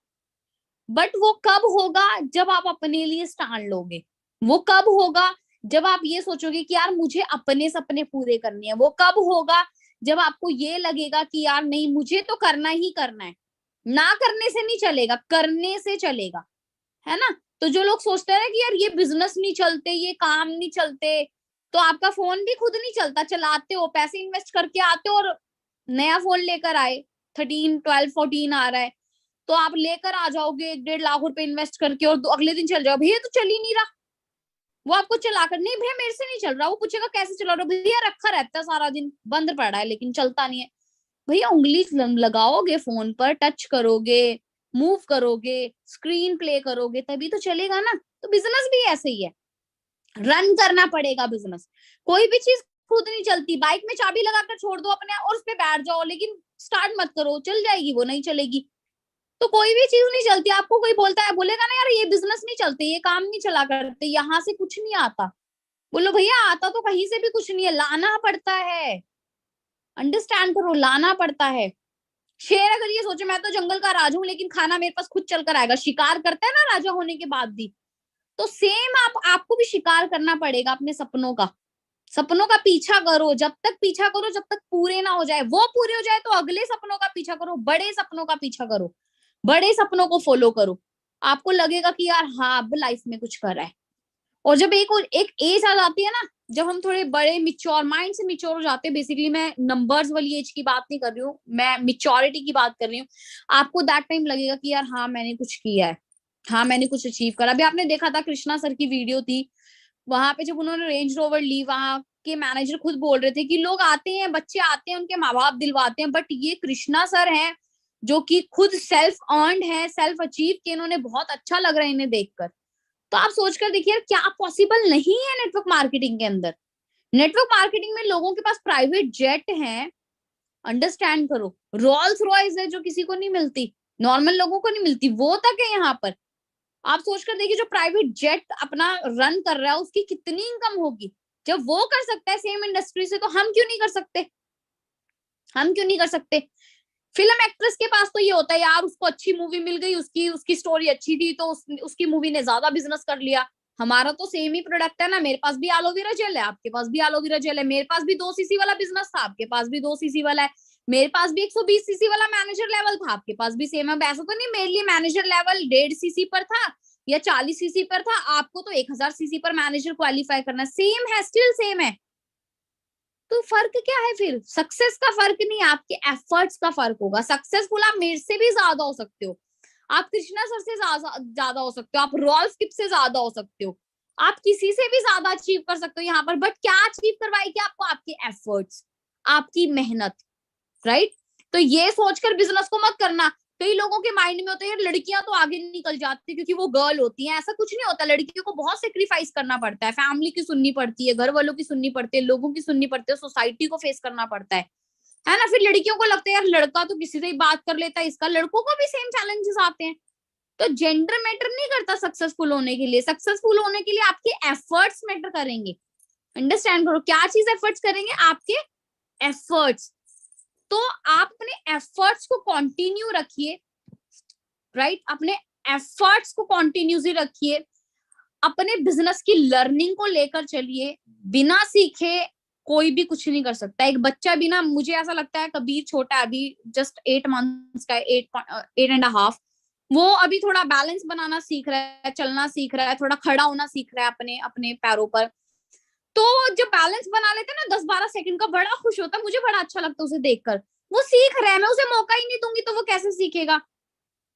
S2: बट वो कब होगा, जब आप अपने लिए स्टैंड लोगे। वो कब होगा, जब आप ये सोचोगे कि यार मुझे अपने सपने पूरे करने हैं। वो कब होगा, जब आपको ये लगेगा कि यार नहीं मुझे तो करना ही करना है, ना करने से नहीं चलेगा, करने से चलेगा, है ना। तो जो लोग सोचते हैं ना कि यार ये बिजनेस नहीं चलते, ये काम नहीं चलते, तो आपका फोन भी खुद नहीं चलता, चलाते हो, पैसे इन्वेस्ट करके आते हो और नया फोन लेकर आए, 13, 12, 14 आ रहा है, तो आप लेकर आ जाओगे 1.5 लाख रुपए इन्वेस्ट करके और अगले दिन चल जाओ, भैया तो चल ही नहीं रहा। वो आपको चला कर, नहीं भैया मेरे से नहीं चल रहा, वो पूछेगा कैसे चला रहा, भैया रखा रहता है सारा दिन बंद पड़ा है लेकिन चलता नहीं है। भैया उंगली लगाओगे फोन पर, टच करोगे, मूव करोगे, स्क्रीन प्ले करोगे, तभी तो चलेगा ना। तो बिजनेस भी ऐसे ही है, रन करना पड़ेगा बिजनेस। कोई भी चीज खुद नहीं चलती, बाइक में चाबी लगाकर छोड़ दो अपने और उस पे बैठ जाओ, लेकिन स्टार्ट मत करो, चल जाएगी वो, नहीं चलेगी। तो कोई भी चीज नहीं चलती। आपको कोई बोलता है, बोलेगा ना यार ये बिजनेस नहीं चलते, ये काम नहीं चला करते, यहाँ से कुछ नहीं आता, बोलो भैया आता तो कहीं से भी कुछ नहीं है, लाना पड़ता है। अंडरस्टैंड करो, लाना पड़ता है। शेर अगर ये सोचे मैं तो जंगल का राजा हूँ लेकिन खाना मेरे पास खुद चल कर आएगा, शिकार करता है ना राजा होने के बाद भी, तो सेम आपको भी शिकार करना पड़ेगा अपने सपनों का। सपनों का पीछा करो, जब तक पीछा करो जब तक पूरे ना हो जाए। वो पूरे हो जाए तो अगले सपनों का पीछा करो, बड़े सपनों का पीछा करो, बड़े सपनों को फॉलो करो। आपको लगेगा कि यार हाँ अब लाइफ में कुछ करा है। और जब एक एज आ जाती है ना, जब हम थोड़े बड़े मिच्योर माइंड से मिच्योर हो जाते हैं, बेसिकली मैं नंबर्स वाली एज की बात नहीं कर रही हूँ, मैं मिच्योरिटी की बात कर रही हूँ। आपको दैट टाइम लगेगा कि यार हाँ मैंने कुछ किया है, हाँ मैंने कुछ अचीव करा। अभी आपने देखा था कृष्णा सर की वीडियो थी, वहां पे जब उन्होंने रेंज रोवर ली, वहां के मैनेजर खुद बोल रहे थे कि लोग आते हैं, बच्चे आते हैं, उनके माँ बाप दिलवाते हैं, बट ये कृष्णा सर हैं जो कि खुद सेल्फ अर्नड है, सेल्फ अचीव किए, इन्होंने बहुत अच्छा लग रहा है इन्हें देखकर। तो आप सोचकर देखिए क्या पॉसिबल नहीं है नेटवर्क मार्केटिंग के अंदर। नेटवर्क मार्केटिंग में लोगों के पास प्राइवेट जेट है, अंडरस्टैंड करो, रोल्स रॉयस है जो किसी को नहीं मिलती, नॉर्मल लोगों को नहीं मिलती, वो तक है यहाँ पर। आप सोचकर देखिए जो प्राइवेट जेट अपना रन कर रहा है उसकी कितनी इनकम होगी। जब वो कर सकता है सेम इंडस्ट्री से, तो हम क्यों नहीं कर सकते, हम क्यों नहीं कर सकते। फिल्म एक्ट्रेस के पास तो ये होता है यार उसको अच्छी मूवी मिल गई, उसकी उसकी स्टोरी अच्छी थी तो उसकी मूवी ने ज्यादा बिजनेस कर लिया। हमारा तो सेम ही प्रोडक्ट है ना, मेरे पास भी एलोवेरा जेल है, आपके पास भी एलोवेरा जेल है, मेरे पास भी 2 सीसी वाला बिजनेस था, आपके पास भी 2 सीसी वाला है, मेरे पास भी 120 सीसी वाला मैनेजर लेवल था, आपके पास भी सेम है। ऐसा तो नहीं मेरे लिए मैनेजर लेवल 1.5 सीसी पर था या 40 सीसी पर था, आपको तो 1000 सीसी पर मैनेजर क्वालिफाई करना, सेम है, स्टिल सेम है। तो फर्क क्या है फिर, सक्सेस का फर्क नहीं, आपके एफर्ट्स का फर्क होगा। सक्सेसफुल आप मेरे से भी ज्यादा हो सकते हो, आप कृष्णा सर से ज्यादा हो सकते हो, आप रॉल्फ किप से ज्यादा हो सकते हो, आप किसी से भी ज्यादा अचीव कर सकते हो यहाँ पर। बट क्या अचीव करवाएगी आपको, आपके एफर्ट्स, आपकी मेहनत, राइट। तो ये सोचकर बिजनेस को मत करना कई लोगों के माइंड में होता है यार लड़कियां तो आगे निकल जाती है क्योंकि वो गर्ल होती हैं। ऐसा कुछ नहीं होता, लड़कियों को बहुत सेक्रीफाइस करना पड़ता है, फैमिली की सुननी पड़ती है, घर वालों की सुननी पड़ती है, लोगों की सुननी पड़ती है, सोसाइटी को फेस करना पड़ता है ना। फिर लड़कियों को लगता है यार लड़का तो किसी से ही बात कर लेता है, इसका लड़कों को भी सेम चैलेंजेस आते हैं। तो जेंडर मैटर नहीं करता सक्सेसफुल होने के लिए। सक्सेसफुल होने के लिए आपके एफर्ट्स मैटर करेंगे। अंडरस्टैंड करो, क्या चीज एफर्ट्स करेंगे, आपके एफर्ट्स। तो आप अपने एफर्ट्स को कंटिन्यू रखिए, राइट, अपने एफर्ट्स को कंटिन्यूसली रखिए, अपने बिजनेस की लर्निंग को लेकर चलिए। बिना सीखे कोई भी कुछ नहीं कर सकता। एक बच्चा भी ना, मुझे ऐसा लगता है, कबीर छोटा है अभी, जस्ट 8 मंथ्स का, 8.5, वो अभी थोड़ा बैलेंस बनाना सीख रहा है, चलना सीख रहा है, थोड़ा खड़ा होना सीख रहा है अपने अपने पैरों पर। तो जब बैलेंस बना लेते हैं ना 10-12 सेकंड का, बड़ा खुश होता है, मुझे बड़ा अच्छा लगता है उसे देखकर। वो सीख रहा है, मैं उसे मौका ही नहीं दूंगी तो वो कैसे सीखेगा।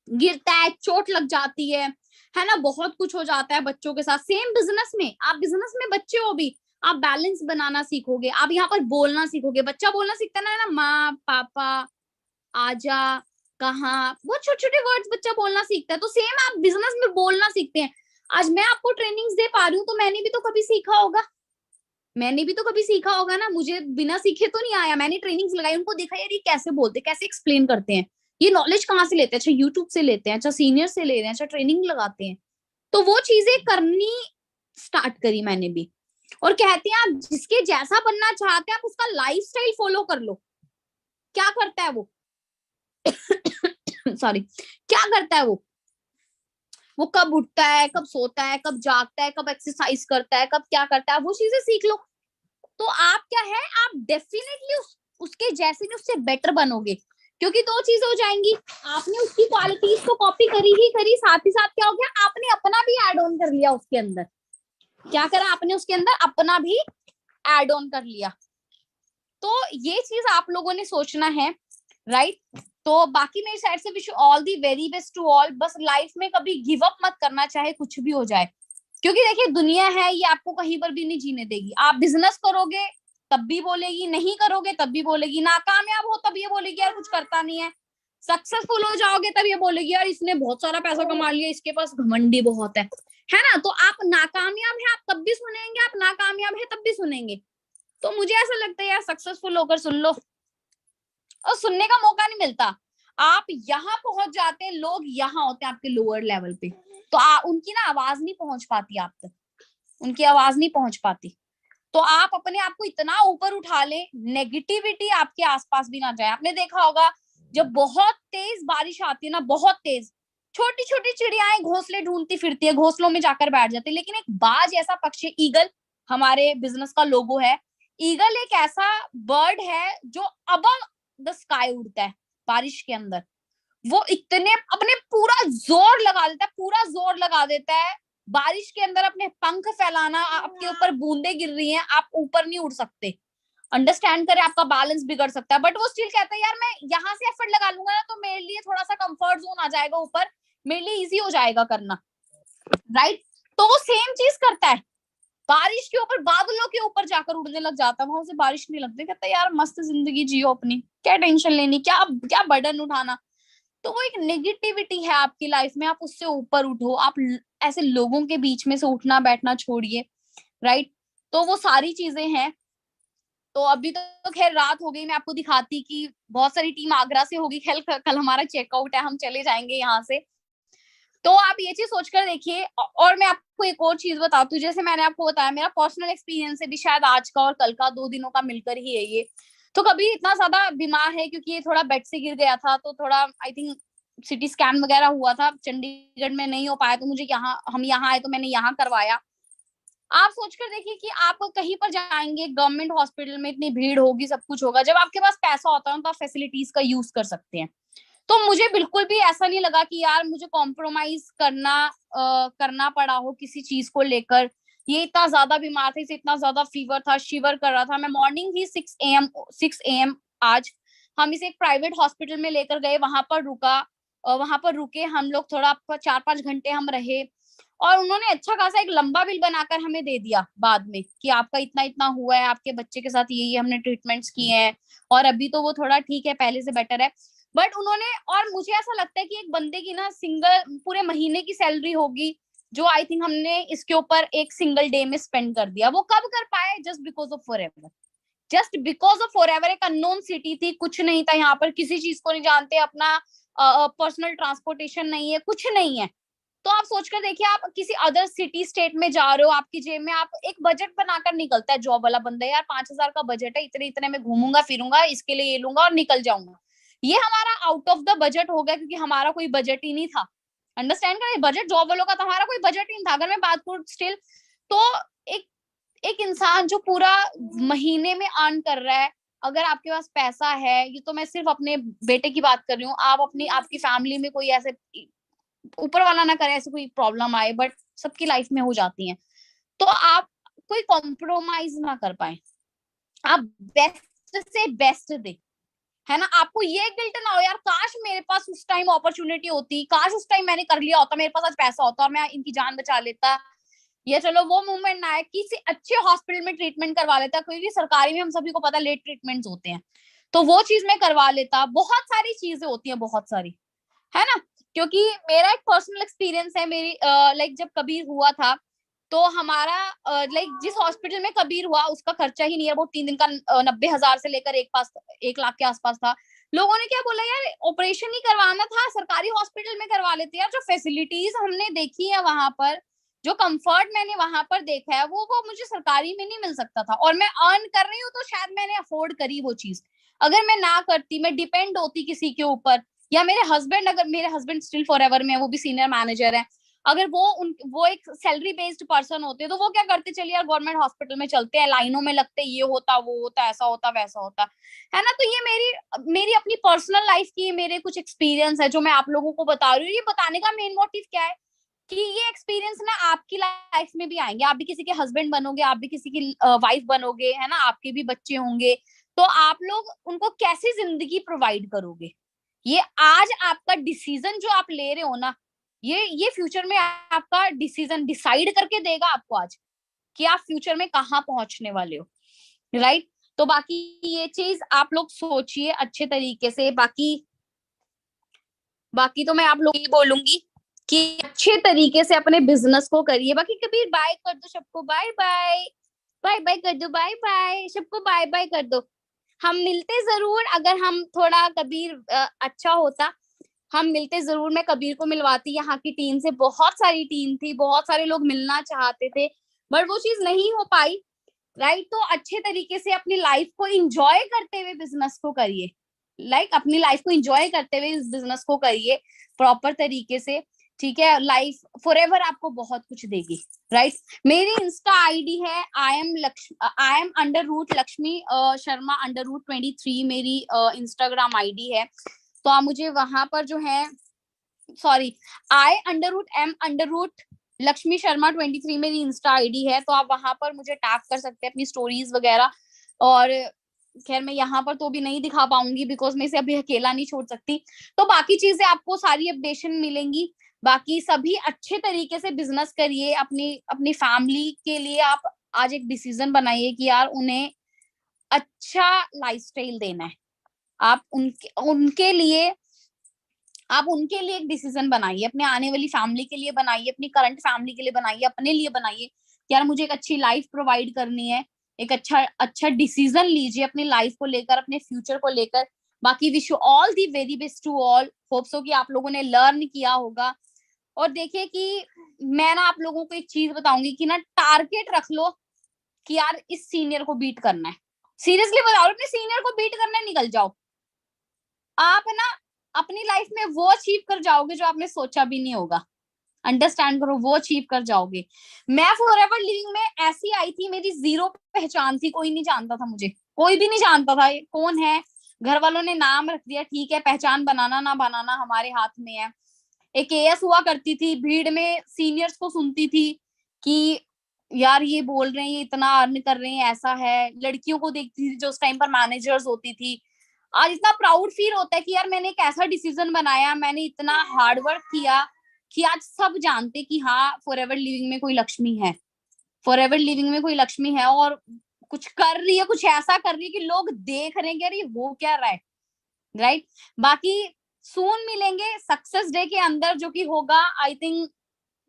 S2: गिरता है, चोट लग जाती है ना, बहुत कुछ हो जाता है बच्चों के साथ। सेम बिजनेस में, आप बिजनेस में बच्चे हो भी, आप बैलेंस बनाना सीखोगे, आप यहाँ पर बोलना सीखोगे। बच्चा बोलना सीखता है ना, माँ पापा, आजा, कहाँ, बहुत छोटे छोटे वर्ड्स बच्चा बोलना सीखता है। तो सेम आप बिजनेस में बोलना सीखते हैं। आज मैं आपको ट्रेनिंग्स दे पा रही हूँ तो मैंने भी तो कभी सीखा होगा, मैंने भी तो कभी सीखा होगा ना। मुझे बिना सीखे तो नहीं आया, मैंने ट्रेनिंग्स लगाई, उनको देखा यार ये कैसे बोलते, कैसे एक्सप्लेन करते हैं, ये नॉलेज कहाँ से लेते हैं, अच्छा यूट्यूब से लेते हैं, अच्छा सीनियर से ले रहे हैं, अच्छा ट्रेनिंग लगाते हैं। तो वो चीजें करनी स्टार्ट करी मैंने भी। और कहते हैं आप जिसके जैसा बनना चाहते हैं आप उसका लाइफस्टाइल फॉलो कर लो। क्या करता है वो सॉरी, क्या करता है वो कब उठता है, कब सोता है, कब जागता है, कब एक्सरसाइज करता है, कब क्या करता है, वो चीजें सीख लो। तो आप क्या है, आप डेफिनेटली उसके जैसे नहीं, उससे बेटर बनोगे। क्योंकि दो चीजें हो जाएंगी, आपने उसकी क्वालिटीज को कॉपी करी ही करी, साथ ही साथ क्या हो गया, आपने अपना भी ऐड ऑन कर लिया उसके अंदर। क्या करा आपने उसके अंदर, अपना भी ऐड ऑन कर लिया। तो ये चीज आप लोगों ने सोचना है, राइट। तो बाकी मेरी साइड से wish all the very best to all. बस लाइफ में कभी गिव अप मत करना, चाहे कुछ भी हो जाए। क्योंकि देखिए दुनिया है, ये आपको कहीं पर भी नहीं जीने देगी। आप बिजनेस करोगे तब भी बोलेगी, नहीं करोगे तब भी बोलेगी, नाकामयाब हो तब ये बोलेगी यार कुछ करता नहीं है, सक्सेसफुल हो जाओगे तब ये बोलेगी यार इसने बहुत सारा पैसा कमा लिया, इसके पास घमंडी बहुत है ना। तो आप नाकामयाब है आप तब भी सुनेंगे, आप नाकामयाब है तब भी सुनेंगे। तो मुझे ऐसा लगता है यार सक्सेसफुल होकर सुन लो, और सुनने का मौका नहीं मिलता। आप यहाँ पहुंच जाते हैं, लोग यहाँ होते हैं आपके लोअर लेवल पे, तो उनकी ना आवाज नहीं पहुंच पाती आप तक, उनकी आवाज नहीं पहुंच पाती। तो आप अपने आप को इतना ऊपर उठा ले, नेगेटिविटी आपके आसपास भी ना जाए। आपने देखा होगा जब बहुत तेज बारिश आती है ना, बहुत तेज, छोटी छोटी चिड़ियाएं घोंसले ढूंढती फिरती है, घोंसलों में जाकर बैठ जाती है। लेकिन एक बाज ऐसा पक्षी, ईगल हमारे बिजनेस का लोगो है, ईगल एक ऐसा बर्ड है जो अबव द स्काई उड़ता है बारिश के अंदर। वो इतने अपने पूरा जोर लगा देता है, पूरा जोर लगा देता है बारिश के अंदर, अपने पंख फैलाना, आपके ऊपर बूंदे गिर रही हैं, आप ऊपर नहीं उड़ सकते। अंडरस्टैंड करें, आपका बैलेंस बिगड़ सकता है। बट वो स्टिल कहता है यार मैं यहाँ से एफर्ट लगा लूंगा ना तो मेरे लिए थोड़ा सा कंफर्ट जोन आ जाएगा ऊपर, मेरे लिए इजी हो जाएगा करना, राइट। तो वो सेम चीज करता है, बारिश के ऊपर, बादलों के ऊपर जाकर उड़ने लग जाता है, वहां से बारिश नहीं लगती, कहता है यार मस्त जिंदगी जियो अपनी, क्या टेंशन लेनी, क्या क्या बर्डन उठाना। तो वो एक नेगेटिविटी है आपकी लाइफ में, आप उससे ऊपर उठो, आप ऐसे लोगों के बीच में से उठना बैठना छोड़िए, राइट। तो वो सारी चीजें हैं। तो अभी तो खैर रात हो गई, मैं आपको दिखाती कि बहुत सारी टीम आगरा से होगी, कल हमारा चेकआउट है, हम चले जाएंगे यहाँ से। तो आप ये चीज सोचकर देखिए। और मैं आपको एक और चीज बताती हूँ, जैसे मैंने आपको बताया मेरा पर्सनल एक्सपीरियंस है भी, शायद आज का और कल का 2 दिनों का मिलकर ही है ये। तो कभी इतना ज्यादा बीमार है क्योंकि ये थोड़ा बेड से गिर गया था, तो थोड़ा आई थिंक सिटी स्कैन वगैरह हुआ था, चंडीगढ़ में नहीं हो पाया, तो मुझे हम यहाँ आए तो मैंने यहाँ करवाया। आप सोचकर देखिए कि आप कहीं पर जाएंगे गवर्नमेंट हॉस्पिटल में, इतनी भीड़ होगी, सब कुछ होगा, जब आपके पास पैसा होता है तो आप फैसिलिटीज का यूज कर सकते हैं। तो मुझे बिल्कुल भी ऐसा नहीं लगा कि यार मुझे कॉम्प्रोमाइज करना पड़ा हो किसी चीज को लेकर। ये इतना ज्यादा बीमार था, इसे इतना ज्यादा फीवर था, शिवर कर रहा था। मैं मॉर्निंग ही 6 AM आज हम इसे एक प्राइवेट हॉस्पिटल में लेकर गए, वहां पर रुके हम लोग, थोड़ा 4-5 घंटे हम रहे, और उन्होंने अच्छा खासा एक लंबा बिल बनाकर हमें दे दिया बाद में कि आपका इतना इतना हुआ है, आपके बच्चे के साथ ये हमने ट्रीटमेंट्स किए हैं, और अभी तो वो थोड़ा ठीक है, पहले से बेटर है। बट उन्होंने, और मुझे ऐसा लगता है कि एक बंदे की ना सिंगल पूरे महीने की सैलरी होगी जो आई थिंक हमने इसके ऊपर एक सिंगल डे में स्पेंड कर दिया, वो कब कर पाए? Just because of forever. Just because of forever एक अननोन सिटी थी, कुछ नहीं था यहाँ पर, किसी चीज को नहीं जानते, अपना पर्सनल ट्रांसपोर्टेशन नहीं है, कुछ नहीं है। तो आप सोचकर देखिए, आप किसी अदर सिटी स्टेट में जा रहे हो, आपकी जेब में आप एक बजट बनाकर निकलता है जॉब वाला बंदा, यार 5,000 का बजट है, इतने इतने में घूमूंगा फिरूंगा, इसके लिए ये लूंगा और निकल जाऊंगा। ये हमारा आउट ऑफ द बजट हो गया, क्योंकि हमारा कोई बजट ही नहीं था। अंडरस्टैंड करें, बजट जॉब वालों का था, हमारा कोई बजट ही नहीं था। अगर मैं बात करूं स्टिल, तो एक एक इंसान जो पूरा महीने में अर्न कर रहा है, अगर आपके पास पैसा है, ये तो मैं सिर्फ अपने बेटे की बात कर रही हूँ, आप अपनी आपकी फैमिली में कोई ऐसे, ऊपर वाला ना करे ऐसे कोई प्रॉब्लम आए, बट सबकी लाइफ में हो जाती है, तो आप कोई कॉम्प्रोमाइज ना कर पाए, आप बेस्ट से बेस्ट दे, है ना। आपको ये गिल्ट ना हो, यार काश मेरे पास उस टाइम अपॉर्चुनिटी होती, काश उस टाइम मैंने कर लिया होता, मेरे पास आज पैसा होता और मैं इनकी जान बचा लेता, या चलो वो मूवमेंट ना आए, किसी अच्छे हॉस्पिटल में ट्रीटमेंट करवा लेता, क्योंकि सरकारी में हम सभी को पता है लेट ट्रीटमेंट्स होते हैं, तो वो चीज मैं करवा लेता। बहुत सारी चीजें होती हैं, बहुत सारी, है ना। क्योंकि मेरा एक पर्सनल एक्सपीरियंस है, मेरी लाइक जब कबीर हुआ था, तो हमारा लाइक जिस हॉस्पिटल में कबीर हुआ उसका खर्चा ही नहीं है, वो 3 दिन का 90,000 से लेकर 1 लाख के आसपास था। लोगों ने क्या बोला, यार ऑपरेशन ही करवाना था सरकारी हॉस्पिटल में करवा लेते। यार जो फैसिलिटीज हमने देखी है वहां पर, जो कंफर्ट मैंने वहां पर देखा है, वो मुझे सरकारी में नहीं मिल सकता था। और मैं अर्न कर रही हूँ तो शायद मैंने अफोर्ड करी वो चीज। अगर मैं ना करती, मैं डिपेंड होती किसी के ऊपर, या मेरे हस्बैंड, अगर मेरे हस्बैंड स्टिल फॉरएवर में है, वो भी सीनियर मैनेजर है, अगर वो एक सैलरी बेस्ड पर्सन होते तो वो क्या करते, चलिए यार गवर्नमेंट हॉस्पिटल में चलते हैं, लाइनों में लगते, ये होता वो होता, ऐसा होता वैसा होता, है ना। तो ये मेरी मेरी अपनी पर्सनल लाइफ की मेरे कुछ एक्सपीरियंस है जो मैं आप लोगों को बता रही हूँ। ये बताने का मेन मोटिव क्या है कि ये एक्सपीरियंस ना आपकी लाइफ में भी आएंगे, आप भी किसी के हस्बैंड बनोगे, आप भी किसी की वाइफ बनोगे, है ना, आपके भी बच्चे होंगे, तो आप लोग उनको कैसी जिंदगी प्रोवाइड करोगे। ये आज आपका डिसीजन जो आप ले रहे हो ना, ये फ्यूचर में आपका डिसीजन डिसाइड करके देगा आपको आज कि आप फ्यूचर में कहाँ पहुंचने वाले हो, राइट। तो बाकी ये चीज आप लोग सोचिए अच्छे तरीके से। बाकी बाकी तो मैं आप लोग ही बोलूंगी कि अच्छे तरीके से अपने बिजनेस को करिए। बाकी कबीर बाय कर दो सबको, बाय बाय, बाय बाय कर दो, बाय बाय सबको, बाय बाय कर दो। हम मिलते जरूर, अगर हम थोड़ा कबीर अच्छा होता, हम मिलते जरूर, मैं कबीर को मिलवाती यहाँ की टीम से, बहुत सारी टीम थी, बहुत सारे लोग मिलना चाहते थे, बट वो चीज नहीं हो पाई, राइट। तो अच्छे तरीके से अपनी लाइफ को इंजॉय करते हुए बिजनेस को करिए, अपनी लाइफ को इंजॉय करते हुए इस बिजनेस को करिए प्रॉपर तरीके से, ठीक है। लाइफ फॉरएवर आपको बहुत कुछ देगी, राइट। मेरी इंस्टा आईडी है I am under root Lakshmi Sharma under root 23, मेरी इंस्टाग्राम आईडी है। तो आप मुझे वहां पर जो है, सॉरी, I_M_ लक्ष्मी शर्मा 23 मेरी इंस्टा आईडी है, तो आप वहां पर मुझे टैग कर सकते हैं अपनी स्टोरीज वगैरह। और खैर मैं यहाँ पर तो भी नहीं दिखा पाऊंगी बिकॉज मैं इसे अभी अकेला नहीं छोड़ सकती। तो बाकी चीजें आपको सारी अपडेशन मिलेंगी। बाकी सभी अच्छे तरीके से बिजनेस करिए, अपनी अपनी फैमिली के लिए आप आज एक डिसीजन बनाइए कि यार उन्हें अच्छा लाइफस्टाइल देना है। आप उनके लिए एक डिसीजन बनाइए, अपने आने वाली फैमिली के लिए बनाइए, अपनी करंट फैमिली के लिए बनाइए, अपने लिए बनाइए। यार मुझे एक अच्छी लाइफ प्रोवाइड करनी है, एक अच्छा अच्छा डिसीजन लीजिए अपनी लाइफ को लेकर, अपने फ्यूचर को लेकर। बाकी wish you all the very best to all. Hope so कि आप लोगों ने लर्न किया होगा। और देखिए कि मैं ना आप लोगों को एक चीज बताऊंगी कि ना टारगेट रख लो कि यार इस सीनियर को बीट करना है। सीरियसली बताओ, अपने सीनियर को बीट करने निकल जाओ, आप ना अपनी लाइफ में वो अचीव कर जाओगे जो आपने सोचा भी नहीं होगा। अंडरस्टैंड करो, वो अचीव कर जाओगे। मैं फॉरएवर लिविंग में ऐसी आई थी, मेरी जीरो पहचान थी, कोई नहीं जानता था मुझे, कोई भी नहीं जानता था कौन है। घर वालों ने नाम रख दिया, ठीक है, पहचान बनाना ना बनाना हमारे हाथ में है। एक एएस हुआ करती थी, भीड़ में सीनियर्स को सुनती थी कि यार ये बोल रहे हैं, ये इतना अर्न कर रहे हैं, ऐसा है। लड़कियों को देखती थी जो उस टाइम पर मैनेजर्स होती थी। आज इतना प्राउड फील होता है कि यार मैंने एक ऐसा डिसीजन बनाया, मैंने इतना हार्डवर्क किया कि आज सब जानते कि हाँ फॉरएवर लिविंग में कोई लक्ष्मी है, फॉरएवर लिविंग में कोई लक्ष्मी है, और कुछ कर रही है, कुछ ऐसा कर रही है कि लोग देख रहे हैं कि यार ये हो क्या रहा है, राइट। बाकी सून मिलेंगे सक्सेस डे के अंदर, जो कि होगा आई थिंक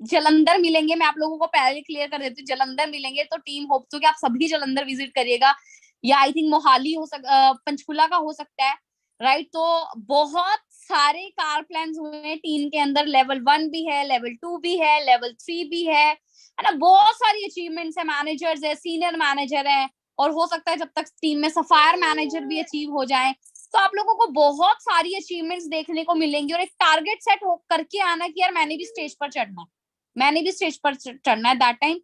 S2: जलंधर मिलेंगे। मैं आप लोगों को पहले क्लियर कर देती हूँ, जलंधर मिलेंगे। तो टीम होप तो कि आप सभी जलंधर विजिट करिएगा, या आई थिंक मोहाली हो पंचकुला का हो सकता है, राइट। तो बहुत सारे कार प्लान्स हुए हैं टीम के अंदर, लेवल 1 भी है, लेवल 2 भी है, लेवल 3 भी है ना। बहुत सारी अचीवमेंट्स है, मैनेजर्स है, सीनियर मैनेजर है, और हो सकता है जब तक टीम में सफायर मैनेजर भी अचीव हो जाए, तो आप लोगों को बहुत सारी अचीवमेंट्स देखने को मिलेंगी। और एक टारगेट सेट करके आना कि यार मैंने भी स्टेज पर चढ़ना है, मैंने भी स्टेज पर चढ़ना है। दैट टाइम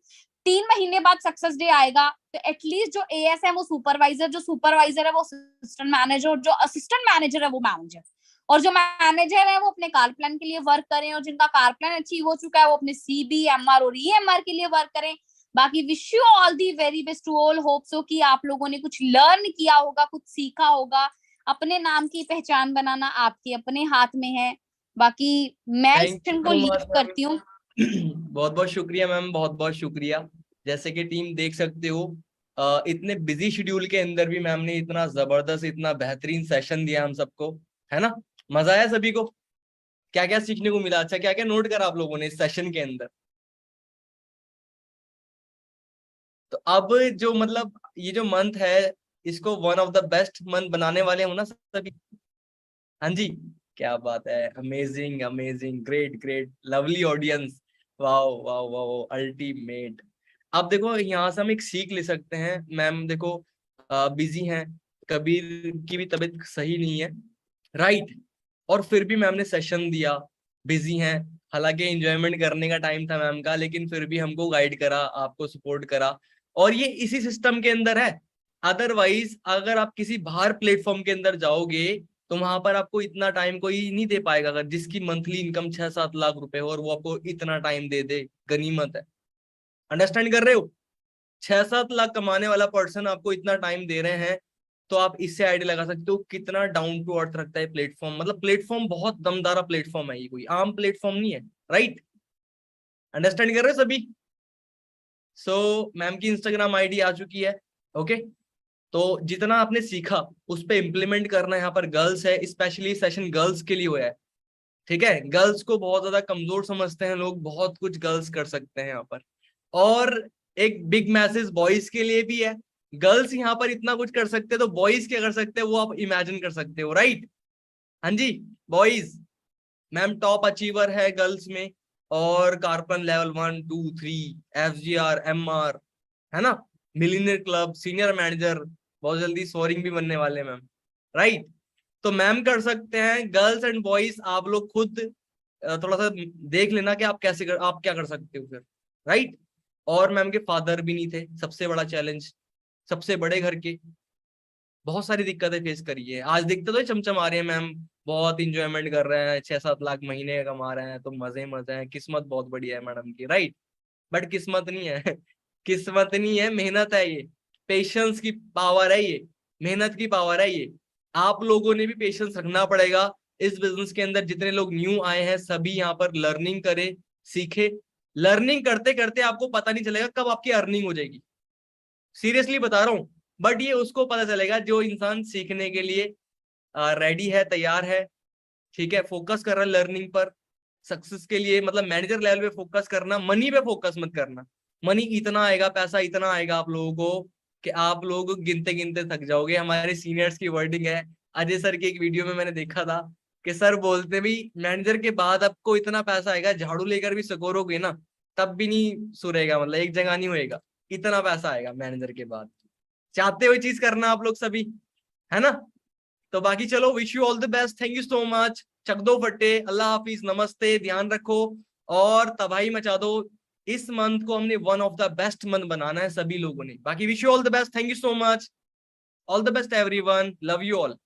S2: 3 महीने बाद सक्सेस डे आएगा, तो एटलीस्ट जो एएस है वो सुपरवाइजर, जो सुपरवाइजर है वो असिस्टेंट मैनेजर, और जो असिस्टेंट मैनेजर है वो मैनेजर, और जो मैनेजर है वो अपने कार प्लान के लिए वर्क करें, और जिनका कार प्लान अचीव हो चुका है वो अपने सीबी, एमआर और ईएमआर के लिए वर्क करें। बाकी wish you all the very best to all. Hope so कि आप लोगों ने कुछ लर्न किया होगा, कुछ सीखा होगा। अपने नाम की पहचान बनाना आपके अपने हाथ में है। बाकी मैं इस
S1: थैंक यू
S2: सेशन को
S1: सो
S2: लीव
S1: मच
S2: करती हूँ।
S1: बहुत बहुत शुक्रिया मैम, बहुत बहुत शुक्रिया। जैसे कि टीम देख सकते हो, इतने बिजी शेड्यूल के अंदर भी मैम ने इतना जबरदस्त, इतना बेहतरीन सेशन दिया हम सबको, है ना। मजा आया सभी को? क्या क्या सीखने को मिला? अच्छा, क्या क्या नोट करा आप लोगों ने इस सेशन के अंदर? तो अब जो मतलब ये जो मंथ है, इसको one of the best month बनाने वाले हो ना सभी? हाँ जी, क्या बात है, amazing amazing, great great, lovely audience, wow wow wow, ultimate. अब देखो यहाँ से हम एक सीख ले सकते हैं। मैम देखो बिजी हैं, कबीर की भी तबीयत सही नहीं है, राइट, और फिर भी मैम ने सेशन दिया। बिजी हैं, हालांकि एंजॉयमेंट करने का टाइम था मैम का, लेकिन फिर भी हमको गाइड करा, आपको सपोर्ट करा, और ये इसी सिस्टम के अंदर है। अदरवाइज अगर आप किसी बाहर प्लेटफॉर्म के अंदर जाओगे तो वहां पर आपको इतना टाइम कोई नहीं दे पाएगा। अगर जिसकी मंथली इनकम 6-7 लाख रुपए हो और वो आपको इतना टाइम दे दे, गनीमत है। अंडरस्टैंड कर रहे हो? 6-7 लाख कमाने वाला पर्सन आपको इतना टाइम दे रहे हैं, तो आप इससे आइडिया लगा सकते हो कितना डाउन टू अर्थ रखता है प्लेटफॉर्म। मतलब प्लेटफॉर्म बहुत दमदारा प्लेटफॉर्म है, ये कोई आम प्लेटफॉर्म नहीं है, राइट। अंडरस्टैंड कर रहे हो सभी? सो मैम की इंस्टाग्राम आईडी आ चुकी है, ओके। तो जितना आपने सीखा उस पे इम्प्लीमेंट करना है। यहाँ पर गर्ल्स है, स्पेशली सेशन गर्ल्स के लिए हुआ है, ठीक है। गर्ल्स को बहुत ज्यादा कमजोर समझते हैं लोग, बहुत कुछ गर्ल्स कर सकते हैं यहाँ पर। और एक बिग मैसेज बॉयज के लिए भी है। गर्ल्स यहाँ पर इतना कुछ कर सकते हैं, तो बॉयज क्या कर सकते हैं वो आप इमेजिन कर सकते हो, राइट। हाँ जी, बॉयज, मैम टॉप अचीवर है गर्ल्स में, और कार्पन लेवल 1, 2, 3, FGR, MR, है ना, मिलीनियर क्लब, सीनियर मैनेजर, बहुत जल्दी सोअरिंग भी बनने वाले मैम, राइट। तो मैम कर सकते हैं। गर्ल्स एंड बॉयज आप लोग खुद थोड़ा सा देख लेना कि आप क्या कर सकते हो फिर, राइट। और मैम के फादर भी नहीं थे, सबसे बड़ा चैलेंज, सबसे बड़े घर के, बहुत सारी दिक्कतें फेस करी है। आज दिखते तो चमचम आ रही है मैम, बहुत इंजॉयमेंट कर रहे हैं, 6-7 लाख महीने कमा रहे हैं, तो मजे मजे हैं, किस्मत बहुत बढ़िया है मैडम की, राइट। बट किस्मत नहीं है किस्मत नहीं है, मेहनत है ये, पेशेंस की पावर है ये, मेहनत की पावर है ये। आप लोगों ने भी पेशेंस रखना पड़ेगा इस बिजनेस के अंदर। जितने लोग न्यू आए हैं सभी यहाँ पर लर्निंग करे, सीखे। लर्निंग करते करते आपको पता नहीं चलेगा कब आपकी अर्निंग हो जाएगी, सीरियसली बता रहा हूँ। बट ये उसको पता चलेगा जो इंसान सीखने के लिए रेडी है, तैयार है, ठीक है, फोकस कर रहा है लर्निंग पर। सक्सेस के लिए मतलब मैनेजर लेवल पे फोकस करना, मनी पे फोकस मत करना। मनी इतना आएगा, पैसा इतना आएगा आप लोगों को कि आप लोग गिनते गिनते थक जाओगे। हमारे सीनियर्स की वर्डिंग है, अजय सर की एक वीडियो में मैंने देखा था कि सर बोलते भी मैनेजर के बाद आपको इतना पैसा आएगा, झाड़ू लेकर भी सकोरोगे ना तब भी नहीं सुरेगा, मतलब एक जगह नहीं होएगा, इतना पैसा आएगा मैनेजर के बाद। चाहते हुए चीज करना आप लोग सभी, है ना। तो बाकी चलो, wish you all the best, thank you so much, चक दो फट्टे, अल्लाह हाफिज, नमस्ते, ध्यान रखो और तबाही मचा दो। इस मंथ को हमने one of the best month बनाना है सभी लोगों ने। बाकी wish you all the best, thank you so much, all the best everyone, love you all.